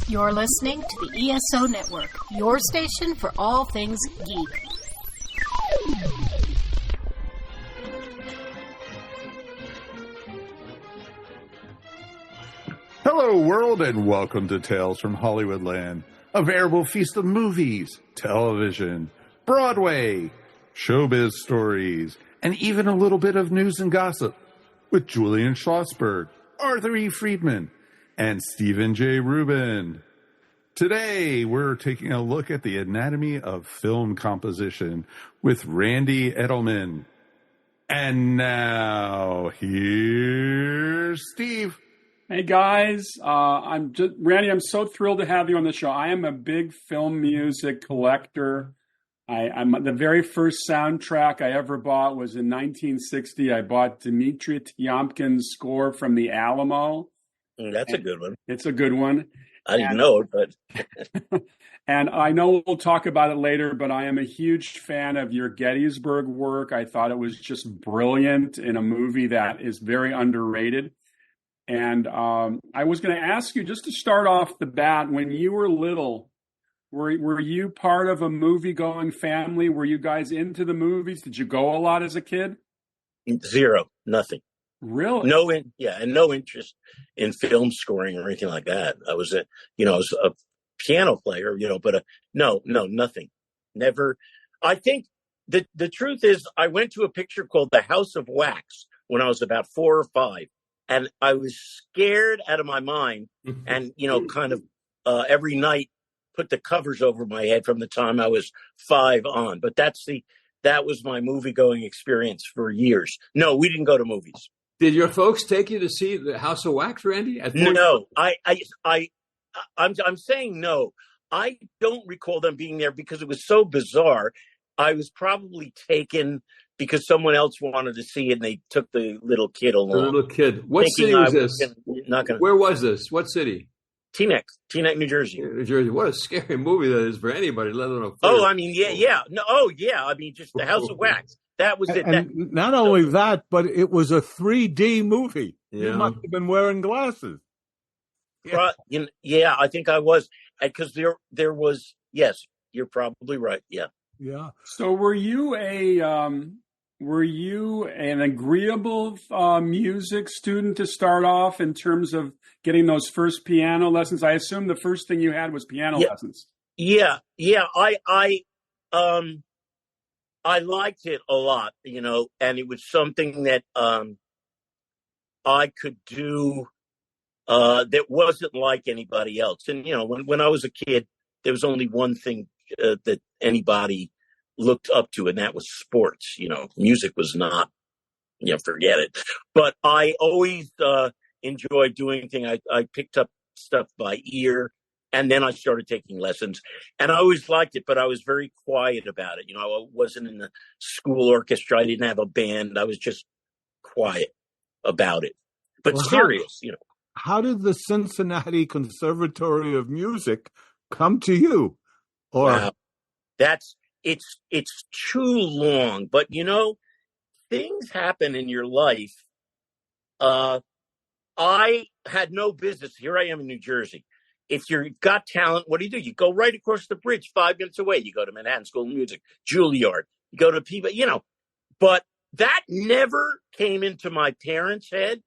You're listening to the ESO Network, your station for all things geek. Hello, world, and welcome to Tales from Hollywoodland, a veritable feast of movies, television, Broadway, showbiz stories, and even a little bit of news and gossip with Julian Schlossberg, Arthur E. Friedman, and Stephen J. Rubin. Today, we're taking a look at the anatomy of film composition with Randy Edelman. And now, here's Steve. Hey guys, Randy. I'm so thrilled to have you on the show. I am a big film music collector. I'm the very first soundtrack I ever bought was in 1960. I bought Dmitri Tiomkin's score from The Alamo. That's a good one. It's a good one. I didn't know it, but and I know we'll talk about it later. But I am a huge fan of your Gettysburg work. I thought it was just brilliant in a movie that is very underrated. And I was going to ask you, just to start off the bat, when you were little, were you part of a movie-going family? Were you guys into the movies? Did you go a lot as a kid? Zero, nothing. Really? And no interest in film scoring or anything like that. I was a piano player, but no, nothing. Never. I think the truth is, I went to a picture called The House of Wax when I was about 4 or 5. And I was scared out of my mind and, every night put the covers over my head from the time I was 5 on. But that was my movie going experience for years. No, we didn't go to movies. Did your folks take you to see The House of Wax, Randy? No, I'm saying no. I don't recall them being there because it was so bizarre. I was probably taken because someone else wanted to see it, and they took the little kid along. The little kid. What city was this? Where was this? What city? Teaneck, New Jersey. New Jersey. What a scary movie that is for anybody, let alone a kid. Oh, I mean, yeah. No, I mean, just The House of Wax. That was it. And not only that, but it was a 3D movie. Yeah. You must have been wearing glasses. Yeah, I think I was. Because there was, yes, you're probably right, yeah. Yeah. So were you an agreeable music student to start off in terms of getting those first piano lessons? I assume the first thing you had was piano lessons. Yeah. I liked it a lot, and it was something that I could do that wasn't like anybody else. And when I was a kid, there was only one thing that anybody looked up to, and that was sports. Music was not, forget it. But I always enjoyed doing things. I picked up stuff by ear, and then I started taking lessons. And I always liked it, but I was very quiet about it. I wasn't in the school orchestra. I didn't have a band. I was just quiet about it. But serious, How did the Cincinnati Conservatory of Music come to you? Or it's too long, but things happen in your life. I had no business. Here I am in New Jersey. If you've got talent, what do? You go right across the bridge 5 minutes away. You go to Manhattan School of Music, Juilliard. You go to people, but that never came into my parents' head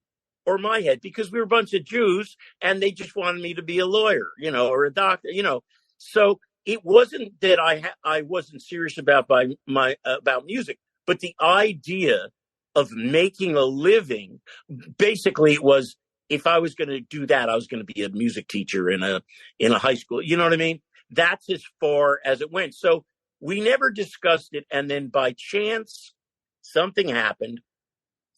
or my head because we were a bunch of Jews and they just wanted me to be a lawyer, or a doctor, So it wasn't that I wasn't serious about about music, but the idea of making a living, basically it was, if I was going to do that, I was going to be a music teacher in a high school. You know what I mean? That's as far as it went. So we never discussed it. And then by chance, something happened.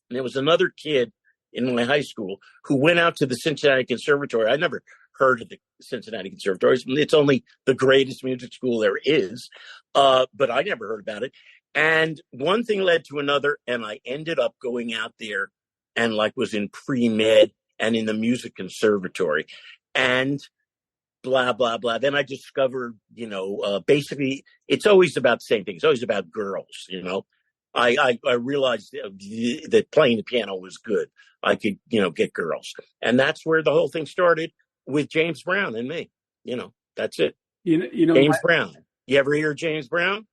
And there was another kid in my high school who went out to the Cincinnati Conservatory. I never heard of the Cincinnati Conservatory. It's only the greatest music school there is. But I never heard about it. And one thing led to another. And I ended up going out there and was in pre-med and in the music conservatory and blah, blah, blah. Then I discovered, basically it's always about the same thing. It's always about girls, I realized that playing the piano was good. I could, get girls. And that's where the whole thing started with James Brown and me. That's it. You know, James Brown. You ever hear James Brown?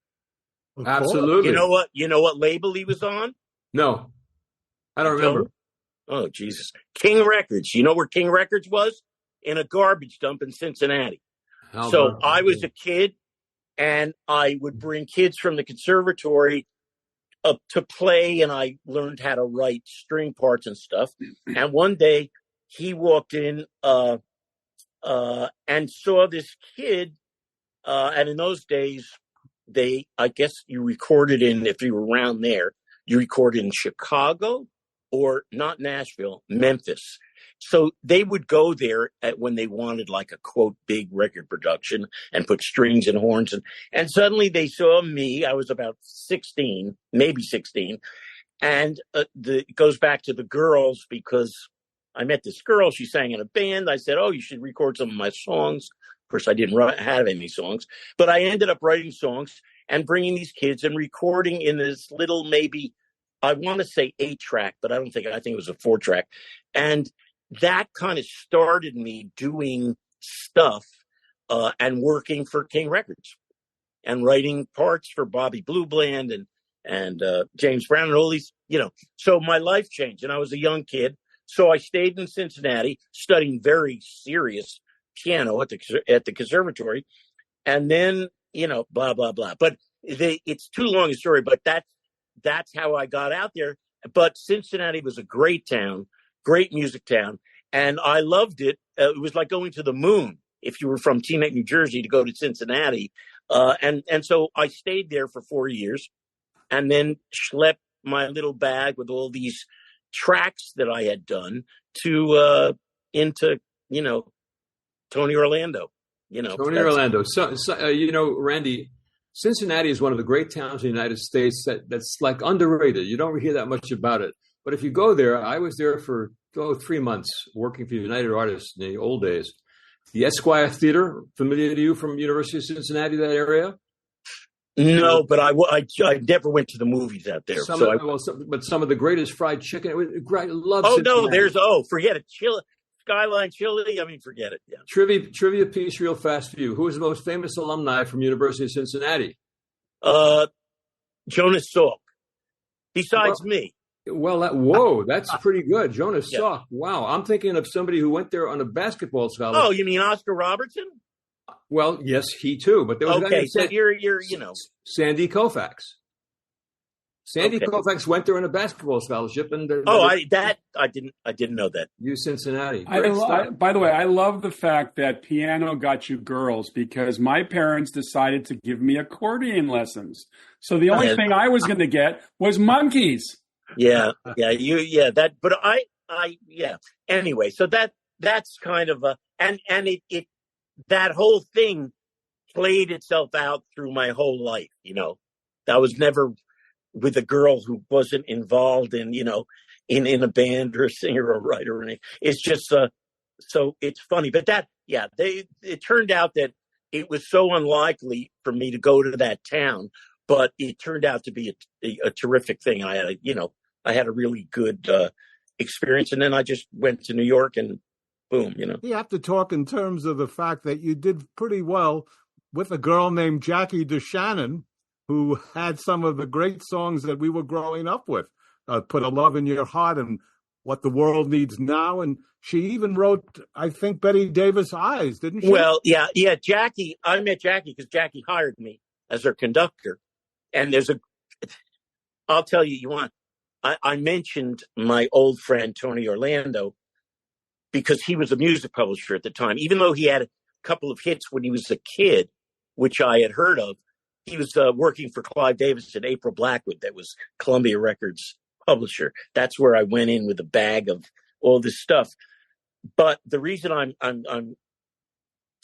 Absolutely. You know what label he was on? No, I don't remember. Oh, Jesus. King Records. You know where King Records was? In a garbage dump in Cincinnati. So I was a kid, and I would bring kids from the conservatory up to play, and I learned how to write string parts and stuff. And one day he walked in and saw this kid. And in those days, I guess you recorded if you were around there, you recorded in Chicago or not Nashville, Memphis. So they would go there when they wanted like a quote big record production and put strings and horns and suddenly they saw me. I was about 16, maybe 16. And it goes back to the girls because I met this girl. She sang in a band. I said, "Oh, you should record some of my songs." Of course, I didn't have any songs, but I ended up writing songs and bringing these kids and recording in this little, maybe, I want to say 8-track, but I think it was a 4-track. And that kind of started me doing stuff and working for King Records and writing parts for Bobby Blue Bland and James Brown and all these, So my life changed, and I was a young kid. So I stayed in Cincinnati studying very serious piano at the conservatory, and then blah blah blah. But it's too long a story. But that's how I got out there. But Cincinnati was a great town, great music town, and I loved it. It was like going to the moon if you were from Teaneck, New Jersey, to go to Cincinnati. And so I stayed there for 4 years, and then schlepped my little bag with all these tracks that I had done into Tony Orlando, Tony Orlando. So, Randy, Cincinnati is one of the great towns in the United States that's like underrated. You don't hear that much about it. But if you go there, I was there for 3 months working for United Artists in the old days. The Esquire Theater, familiar to you from University of Cincinnati, that area? No, but I never went to the movies out there. But some of the greatest fried chicken. I love Cincinnati. Forget it. Skyline Chili. I mean, forget it. Yeah. Trivia piece real fast for you. Who is the most famous alumni from University of Cincinnati? Jonas Salk. Besides me. Well, that's pretty good. Jonas Salk. Wow. I'm thinking of somebody who went there on a basketball scholarship. Oh, you mean Oscar Robertson? Well, yes, he too. But there was you're Sandy Koufax. Sandy Koufax went there on a basketball scholarship, and I didn't know that. Cincinnati. By the way, I love the fact that piano got you girls because my parents decided to give me accordion lessons. So the only thing I was going to get was monkeys. Yeah. Anyway, so that's kind of and it that whole thing played itself out through my whole life. I was never with a girl who wasn't involved in a band or a singer or writer or anything. It's just so it's funny, but it turned out that it was so unlikely for me to go to that town, but it turned out to be a terrific thing. I had a really good experience, and then I just went to New York and boom. You have to talk in terms of the fact that you did pretty well with a girl named Jackie DeShannon, who had some of the great songs that we were growing up with, Put a Love in Your Heart and What the World Needs Now. And she even wrote, I think, Betty Davis Eyes, didn't she? Well, yeah. Jackie, I met Jackie because Jackie hired me as her conductor. And I'll tell you, I mentioned my old friend, Tony Orlando, because he was a music publisher at the time. Even though he had a couple of hits when he was a kid, which I had heard of, he was working for Clive Davis and April Blackwood, that was Columbia Records publisher. That's where I went in with a bag of all this stuff. But the reason I'm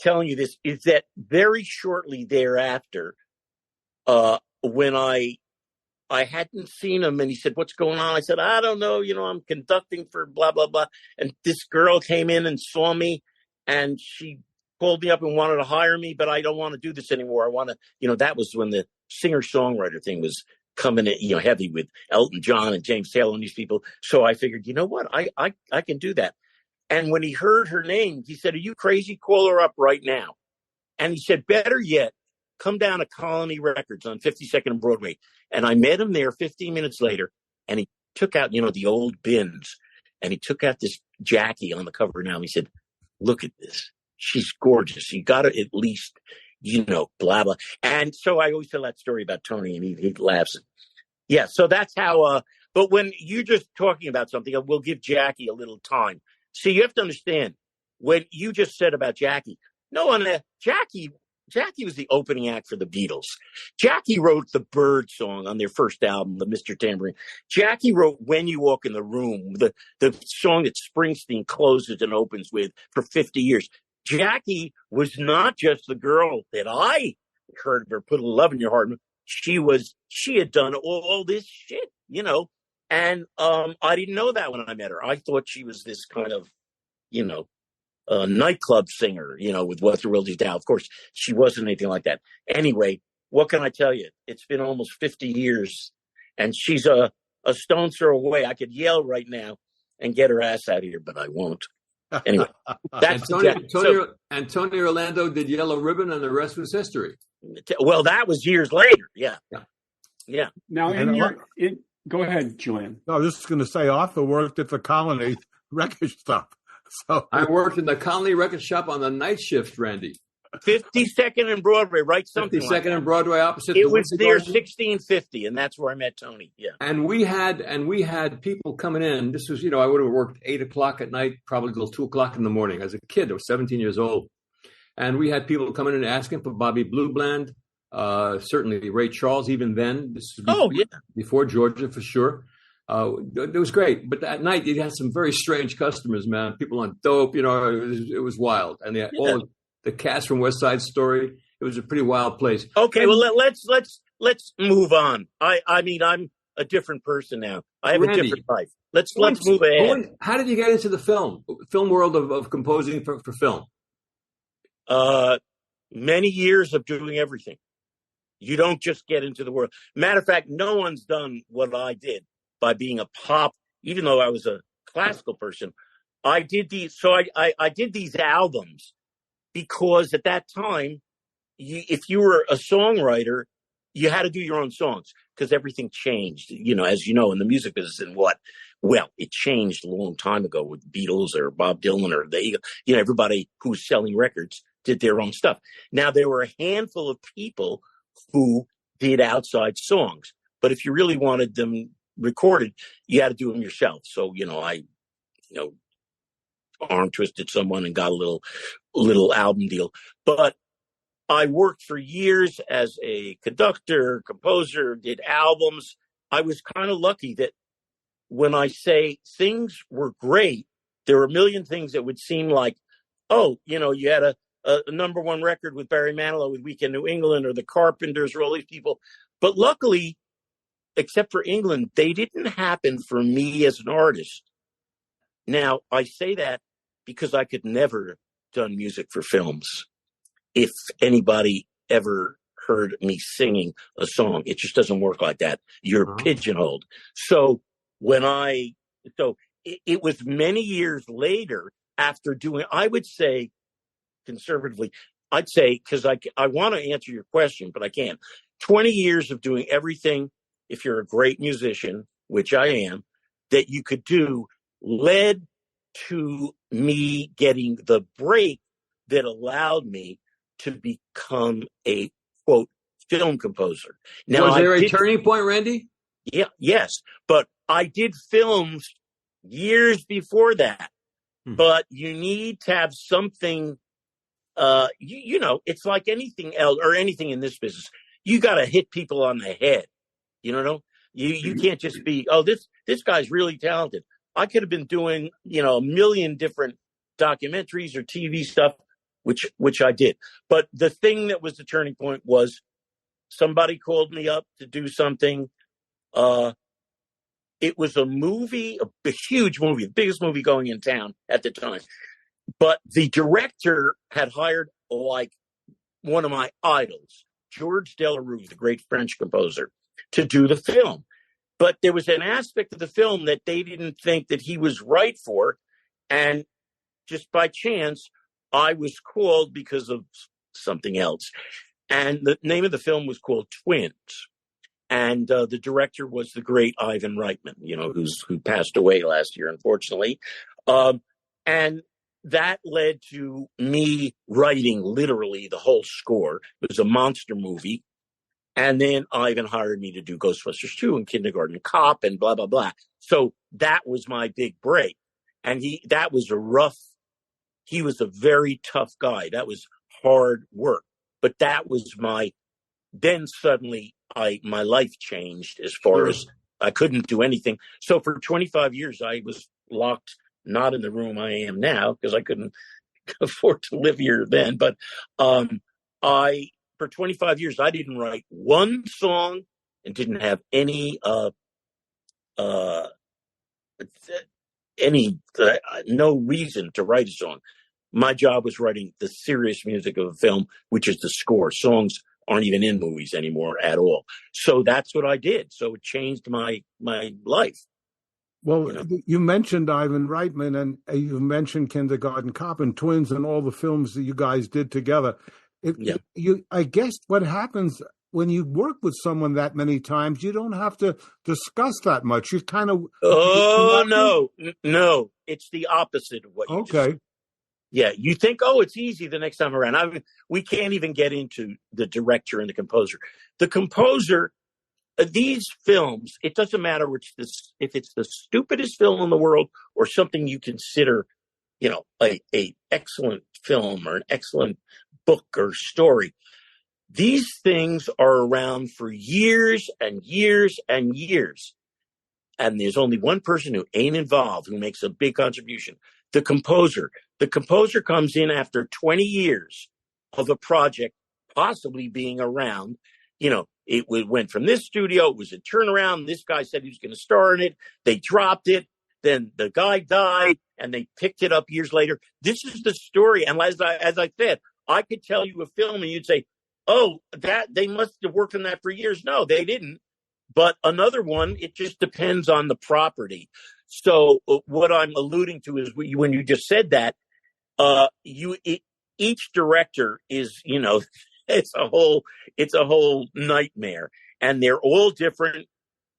telling you this is that very shortly thereafter, when I hadn't seen him, and he said, "What's going on?" I said, "I don't know. I'm conducting for blah, blah, blah." And this girl came in and saw me, and she called me up and wanted to hire me, but I don't want to do this anymore. I want to, that was when the singer-songwriter thing was coming in, heavy with Elton John and James Taylor and these people. So I figured, you know what, I can do that. And when he heard her name, he said, "Are you crazy? Call her up right now." And he said, "Better yet, come down to Colony Records on 52nd and Broadway." And I met him there 15 minutes later, and he took out, the old bins, and he took out this Jackie on the cover now. And he said, "Look at this. She's gorgeous. You got to at least, blah, blah." And so I always tell that story about Tony, and he laughs. Yeah, so that's how, but when you're just talking about something, we'll give Jackie a little time. See, you have to understand, when you just said about Jackie, Jackie was the opening act for the Beatles. Jackie wrote the Bird song on their first album, the Mr. Tambourine. Jackie wrote When You Walk in the Room, the song that Springsteen closes and opens with for 50 years. Jackie was not just the girl that I heard her put a love in your heart. She had done all this shit, and I didn't know that when I met her. I thought she was this kind of, nightclub singer, with What the World Is Now. Of course, she wasn't anything like that. Anyway, what can I tell you? It's been almost 50 years, and she's a stone's throw away. I could yell right now and get her ass out of here, but I won't. Anyway, that's Tony Orlando did Yellow Ribbon, and the rest was history. Well, that was years later. Yeah. Now, go ahead, Julian. I was just going to say, Arthur worked at the Colony record shop. So I worked in the Colony record shop on the night shift, Randy. 52nd and Broadway, right? 52nd and Broadway, opposite. It was near 1650, and that's where I met Tony. Yeah. And we had people coming in. This was, I would have worked 8:00 at night, probably till 2:00 in the morning. As a kid, I was 17 years old, and we had people coming in asking for Bobby Blue Bland, certainly Ray Charles. Even then, this was before Georgia for sure. It was great, but at night you had some very strange customers, man. People on dope, it was wild, and all the cast from West Side Story. It was a pretty wild place. Okay, well let's move on. I mean, I'm a different person now. I have a different life. Let's move ahead. How did you get into the film world of composing for film? Many years of doing everything. You don't just get into the world. Matter of fact, no one's done what I did by being a pop, even though I was a classical person. I did these. So I did these albums because at that time, if you were a songwriter, you had to do your own songs because everything changed, as you know, in the music business. And it changed a long time ago with Beatles or Bob Dylan or everybody who's selling records did their own stuff. Now, there were a handful of people who did outside songs, but if you really wanted them recorded, you had to do them yourself. So, I arm twisted someone and got a little album deal. But I worked for years as a conductor, composer, did albums. I was kind of lucky that when I say things were great, there were a million things that would seem like, you had a number one record with Barry Manilow with Weekend New England or the Carpenters or all these people. But luckily, except for England, they didn't happen for me as an artist. Now, I say that because I could never have done music for films. If anybody ever heard me singing a song, it just doesn't work like that. You're pigeonholed. So it was many years later after doing, I would say conservatively, because I want to answer your question, but I can't. 20 years of doing everything, if you're a great musician, which I am, that you could do, led to me getting the break that allowed me to become a, quote, film composer. Now, was there a turning point, Randy? Yeah, yes. But I did films years before that. But you need to have something, it's like anything else or anything in this business. You got to hit people on the head. You can't just be, this guy's really talented. I could have been doing, a million different documentaries or TV stuff, which I did. But the thing that was the turning point was somebody called me up to do something. It was a movie, a huge movie, the biggest movie going in town at the time. But the director had hired like one of my idols, Georges Delerue, the great French composer, to do the film. But there was an aspect of the film that they didn't think that he was right for. And just by chance, I was called because of something else. And the name of the film was called Twins. And the director was the great Ivan Reitman, who passed away last year, unfortunately. And that led to me writing literally the whole score. It was a monster movie. And then Ivan hired me to do Ghostbusters 2 and Kindergarten Cop and blah, blah, blah. So that was my big break. And he was a very tough guy. That was hard work. But that was then suddenly my life changed as far as I couldn't do anything. So for 25 years, I was locked, not in the room I am now, because I couldn't afford to live here then. But for 25 years, I didn't write one song and didn't have no reason to write a song. My job was writing the serious music of a film, which is the score. Songs aren't even in movies anymore at all. So that's what I did. So it changed my life. Well, you mentioned Ivan Reitman, and you mentioned Kindergarten Cop and Twins and all the films that you guys did together. I guess what happens when you work with someone that many times, you don't have to discuss that much. You kind of... No. It's the opposite of what you just said. Yeah, you think, it's easy the next time around. I mean, we can't even get into the director and the composer. The composer, these films, it doesn't matter if it's the stupidest film in the world or something you consider, a excellent film or an excellent book or story. These things are around for years and years and years. And there's only one person who ain't involved, who makes a big contribution. The composer. The composer comes in after 20 years of a project possibly being around. It went from this studio. It was a turnaround. This guy said he was going to star in it. They dropped it. Then the guy died, and they picked it up years later. This is the story. And as I said, I could tell you a film, and you'd say, that they must have worked on that for years. No, they didn't. But another one, it just depends on the property. So what I'm alluding to is when you just said that, each director is, it's a whole nightmare, and they're all different,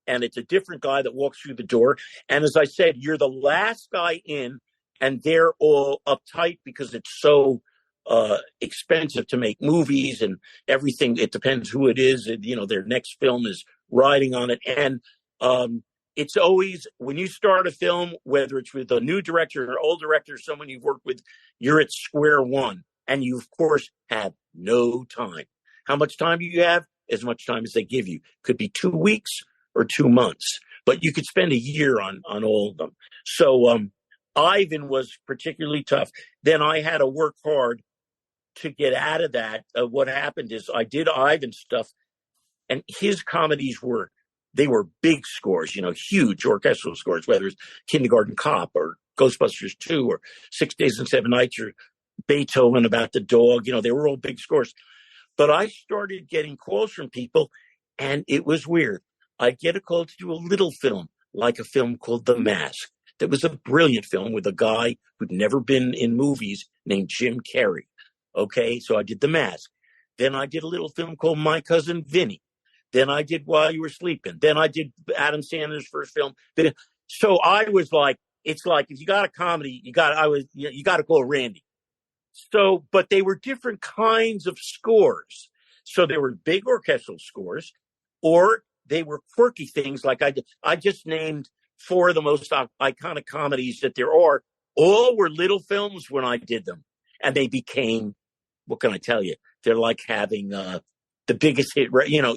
and it's a different guy that walks through the door. And as I said, you're the last guy in, and they're all uptight because it's so expensive to make movies and everything. It depends who it is. And, their next film is riding on it. And it's always, when you start a film, whether it's with a new director or old director, someone you've worked with, you're at square one. And you, of course, have no time. How much time do you have? As much time as they give you. Could be 2 weeks or 2 months. But you could spend a year on all of them. So Ivan was particularly tough. Then I had to work hard to get out of that. What happened is I did Ivan stuff, and his comedies were big scores, huge orchestral scores, whether it's Kindergarten Cop or Ghostbusters 2 or 6 Days and 7 Nights or Beethoven About the Dog. They were all big scores. But I started getting calls from people, and it was weird. I'd get a call to do a little film, like a film called The Mask. That was a brilliant film with a guy who'd never been in movies named Jim Carrey. Okay, so I did The Mask. Then I did a little film called My Cousin Vinnie. Then I did While You Were Sleeping. Then I did Adam Sandler's first film. So I was like, it's like, if you got a comedy, you got to call Randy. So, but they were different kinds of scores. So there were big orchestral scores, or they were quirky things. Like I just named 4 of the most iconic comedies that there are. All were little films when I did them. And they became, what can I tell you? They're like having the biggest hit,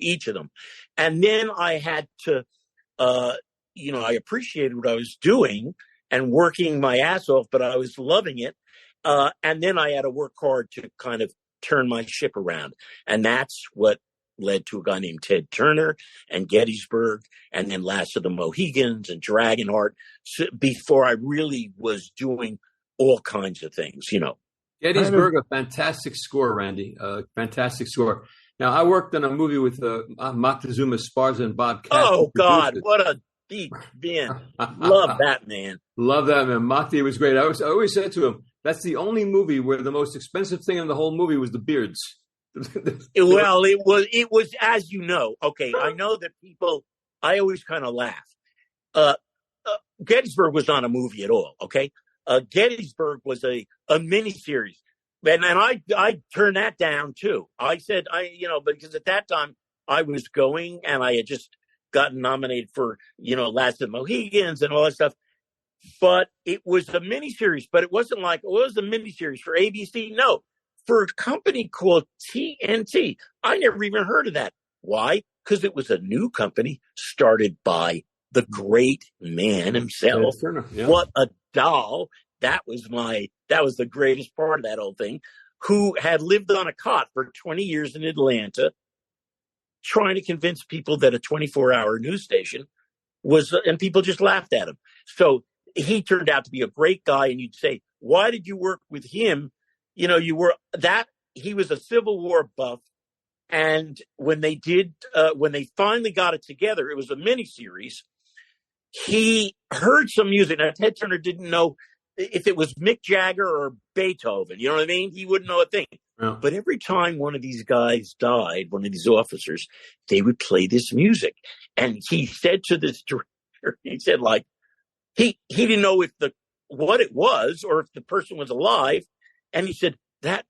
each of them. And then I had to, I appreciated what I was doing and working my ass off, but I was loving it. And then I had to work hard to kind of turn my ship around. And that's what led to a guy named Ted Turner and Gettysburg, and then Last of the Mohicans and Dragonheart, before I really was doing all kinds of things, Gettysburg, a fantastic score, Randy. Fantastic score. Now, I worked on a movie with Moctezuma Sparza and Bob Katz. Oh, God, what a deep man. Love that man. Love that man. Mocty was great. I always said to him, That's the only movie where the most expensive thing in the whole movie was the beards. Well, it was, as you know, okay, I know that people, I always kind of laugh. Gettysburg was not a movie at all, okay? Gettysburg was a miniseries. And I turned that down too. I said, because at that time I was going and I had just gotten nominated for, Last of the Mohicans and all that stuff. But it was a miniseries, but it wasn't like, it was a miniseries for ABC. No, for a company called TNT. I never even heard of that. Why? Because it was a new company started by the great man himself. Yeah. What a doll. That was the greatest part of that whole thing, who had lived on a cot for 20 years in Atlanta, trying to convince people that a 24-hour news station was, and people just laughed at him. So he turned out to be a great guy. And you'd say, why did you work with him? He was a Civil War buff. And when they finally got it together, it was a miniseries. He heard some music. Now, Ted Turner didn't know if it was Mick Jagger or Beethoven. You know what I mean? He wouldn't know a thing. Yeah. But every time one of these guys died, one of these officers, they would play this music. And he said to this director, he said, like, he didn't know what it was or if the person was alive. And he said, I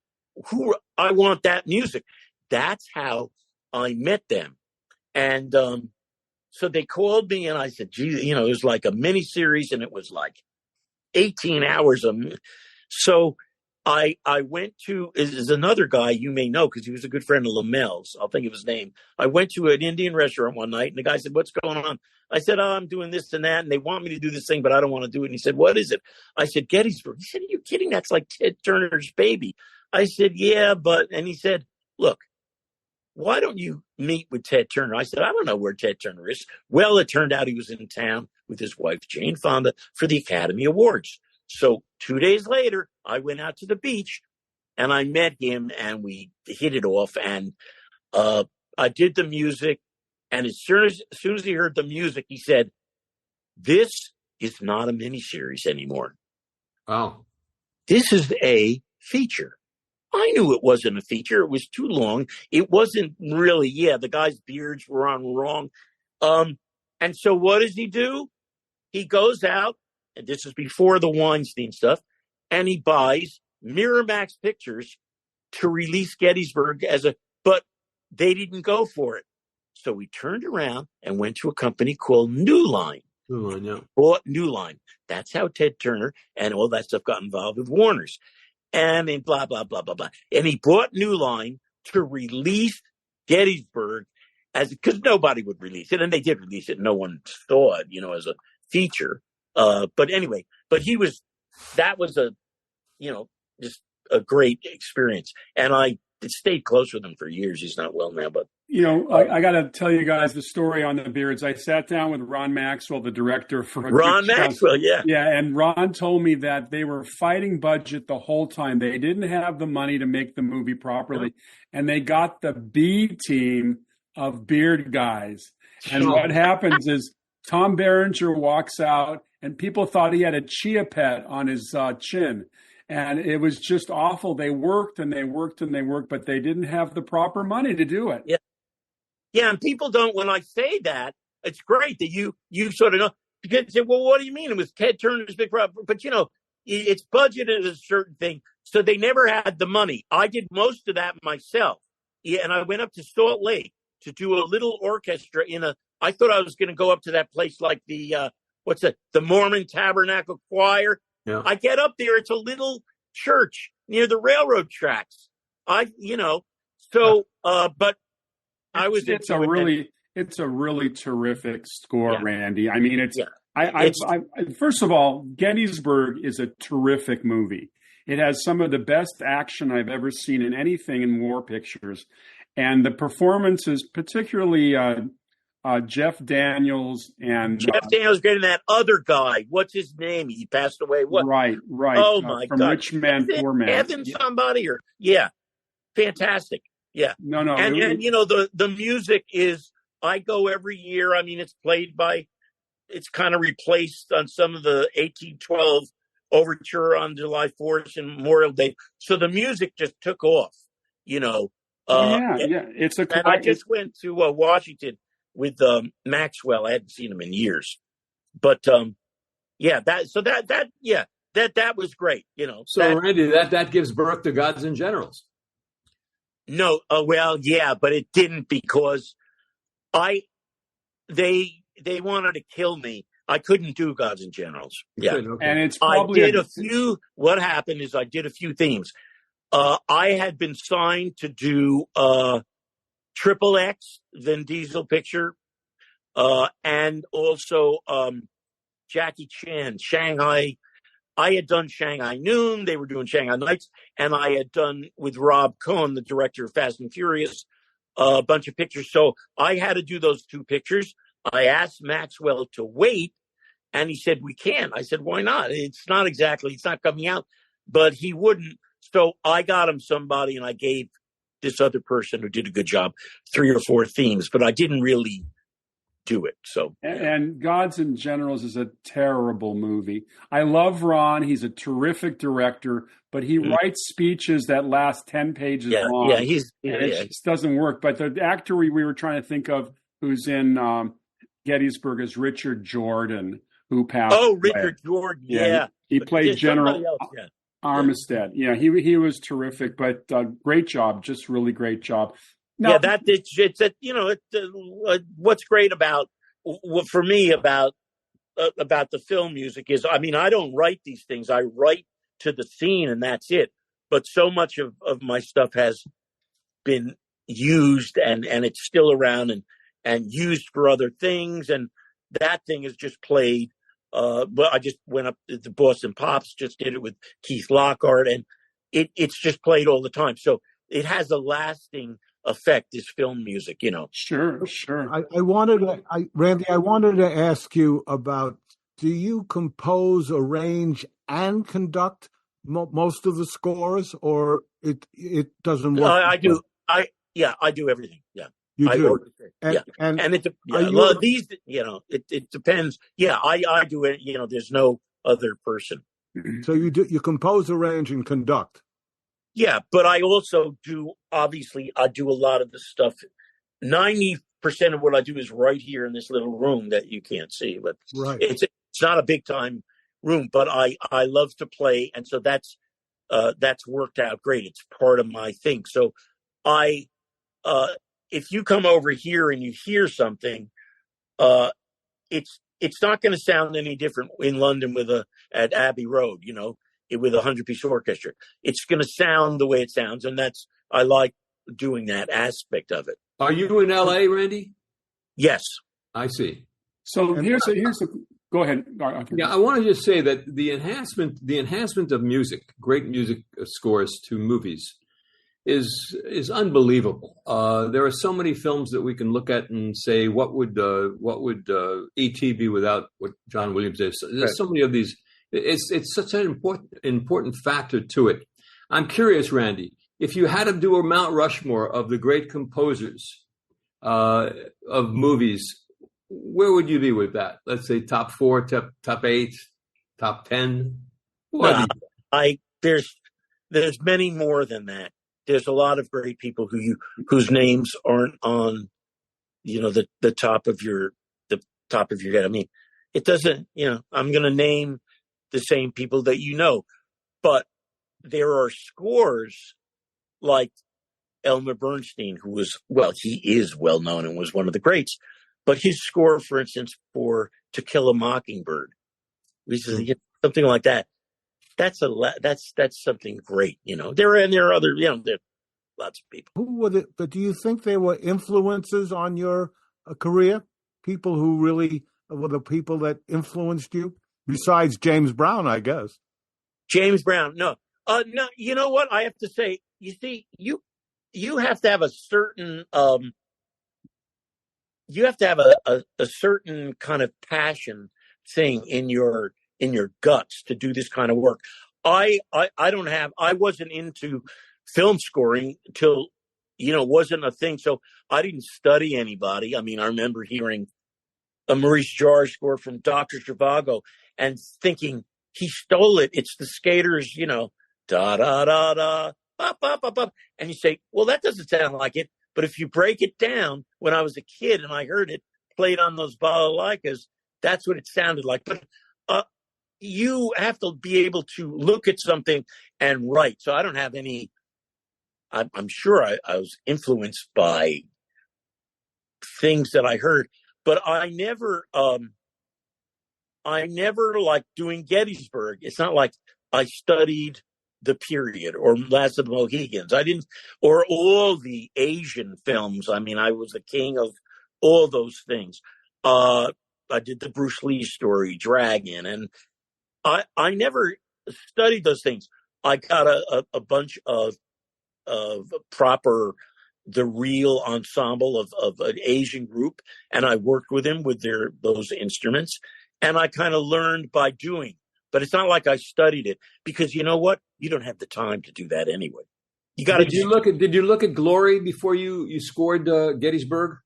want that music. That's how I met them. And so they called me and I said, gee, it was like a mini series and it was like 18 hours. So I went to, is another guy you may know because he was a good friend of Lamel's. I'll think of his name. I went to an Indian restaurant one night and the guy said, what's going on? I said, I'm doing this and that. And they want me to do this thing, but I don't want to do it. And he said, what is it? I said, Gettysburg. He said, are you kidding? That's like Ted Turner's baby. I said, yeah, and he said, look, why don't you meet with Ted Turner? I said, I don't know where Ted Turner is. Well, it turned out he was in town with his wife, Jane Fonda, for the Academy Awards. So 2 days later, I went out to the beach and I met him and we hit it off. And I did the music. And as soon as he heard the music, he said, this is not a miniseries anymore. Wow. This is a feature. I knew it wasn't a feature. It was too long. It wasn't really, the guy's beards were on wrong. And so what does he do? He goes out, and this is before the Weinstein stuff, and he buys Miramax Pictures to release Gettysburg but they didn't go for it. So we turned around and went to a company called New Line. New Line, yeah. Bought New Line. That's how Ted Turner and all that stuff got involved with Warner's. And then blah, blah, blah, blah, blah. And he bought New Line to release Gettysburg because nobody would release it. And they did release it. No one saw it, as a feature. But anyway, that was just a great experience. And I stayed close with him for years. He's not well now, but. I got to tell you guys the story on the beards. I sat down with Ron Maxwell, the director for Ron Maxwell, yeah. Yeah, and Ron told me that they were fighting budget the whole time. They didn't have the money to make the movie properly, and they got the B team of beard guys. And what happens is Tom Berenger walks out, and people thought he had a chia pet on his chin. And it was just awful. They worked and they worked and they worked, but they didn't have the proper money to do it. Yeah. Yeah, and people don't, when I say that, it's great that you sort of know, because they say, well, what do you mean? It was Ted Turner's big problem. But, it's budgeted as a certain thing. So they never had the money. I did most of that myself. Yeah, and I went up to Salt Lake to do a little orchestra I thought I was going to go up to that place like the Mormon Tabernacle Choir. Yeah. I get up there. It's a little church near the railroad tracks. But I was. It's a really terrific score, yeah. Randy. I mean, first of all, Gettysburg is a terrific movie. It has some of the best action I've ever seen in anything in war pictures, and the performances, particularly Jeff Daniels and Jeff Daniels, great, and that other guy. What's his name? He passed away. What? Right. Oh my from God! Rich Man, Poor Man. Evan, somebody or fantastic. Yeah. No. And the music is. I go every year. I mean, it's kind of replaced on some of the 1812 Overture on July 4th and Memorial Day. So the music just took off, you know. It's a. And I just went to Washington with Maxwell. I hadn't seen him in years, but that was great, you know. So Randy, that gives birth to Gods and Generals. No, but it didn't, because they wanted to kill me. I couldn't do Gods and Generals. Yeah. Okay. And it's probably I did a few. What happened is I did a few themes. I had been signed to do Triple X, Vin Diesel picture, and also Jackie Chan, Shanghai. I had done Shanghai Noon. They were doing Shanghai Nights. And I had done with Rob Cohen, the director of Fast and Furious, a bunch of pictures. So I had to do those 2 pictures. I asked Maxwell to wait, and he said, we can. I said, why not? It's not coming out, but he wouldn't. So I got him somebody, and I gave this other person who did a good job 3 or 4 themes, but I didn't really do it. So and Gods and Generals is a terrible movie. I love Ron. He's a terrific director, but he writes speeches that last 10 pages long. Yeah, it just doesn't work. But the actor we were trying to think of who's in Gettysburg is Richard Jordan, who passed away. Richard Jordan, yeah. He played General Armistead. Yeah, he was terrific, but great job, just really great job. No, what's great about, for me, about the film music is, I mean, I don't write these things. I write to the scene, and that's it. But so much of my stuff has been used, and it's still around and used for other things. And that thing is just played. But I just went up to the Boston Pops, just did it with Keith Lockhart, and it's just played all the time. So it has a lasting effect, this film music, you know. Sure. Randy, I wanted to ask you about, do you compose, arrange, and conduct most of the scores, or it doesn't work? I do. I do everything. Yeah. You do. These, you know, it depends. Yeah, I do it. You know, there's no other person. So you compose, arrange, and conduct. Yeah, but I also do. Obviously, I do a lot of the stuff. 90% of what I do is right here in this little room that you can't see. But it's not a big time room. But I love to play, and so that's worked out great. It's part of my thing. So if you come over here and you hear something, it's not going to sound any different in London at Abbey Road, you know, with a 100-piece orchestra. It's going to sound the way it sounds, and I like doing that aspect of it. Are you in L.A., Randy? Yes. I see. So here's go ahead. Yeah, I want to just say that the enhancement of music, great music scores to movies, is unbelievable. There are so many films that we can look at and say, what would E.T. be without what John Williams did? There's so many of these. It's such an important factor to it. I'm curious, Randy, if you had to do a Mount Rushmore of the great composers of movies, where would you be with that? Let's say top 4, top 8, top 10. There's many more than that. There's a lot of great people whose names aren't on, you know, the top of your head. I mean, it doesn't, you know, I'm going to name the same people that you know, but there are scores like Elmer Bernstein, he is well known and was one of the greats, but his score, for instance, for To Kill a Mockingbird, which is something like that. That's something great, you know. There are other, you know, there are lots of people. Who were but do you think they were influences on your career? People who really were the people that influenced you, besides James Brown, I guess. James Brown, no. You know what I have to say? You see, you have to have a certain a certain kind of passion thing in your guts to do this kind of work. I wasn't into film scoring till, you know, wasn't a thing. So I didn't study anybody. I mean, I remember hearing a Maurice Jarre score from Dr. Zhivago and thinking he stole it. It's the skaters, da da da da, bop bop bop bop, and you say, well, that doesn't sound like it. But if you break it down, when I was a kid and I heard it played on those balalaikas, that's what it sounded like. But you have to be able to look at something and write. So I don't have any. I'm sure I was influenced by things that I heard, but I never liked doing Gettysburg. It's not like I studied the period or Last of the Mohicans. I didn't, or all the Asian films. I mean, I was the king of all those things. I did the Bruce Lee story, Dragon, and I never studied those things. I got a bunch of proper, the real ensemble of an Asian group, and I worked with them with those instruments, and I kind of learned by doing. But it's not like I studied it, because you know what? You don't have the time to do that anyway. You got to. Did you look at Glory before you scored Gettysburg?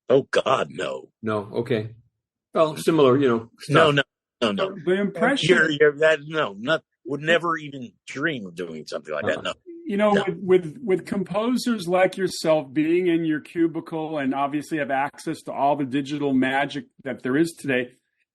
Oh God, no. No. Okay. Well, similar, stuff. No. The impression Would never even dream of doing something like that. No. With composers like yourself being in your cubicle and obviously have access to all the digital magic that there is today,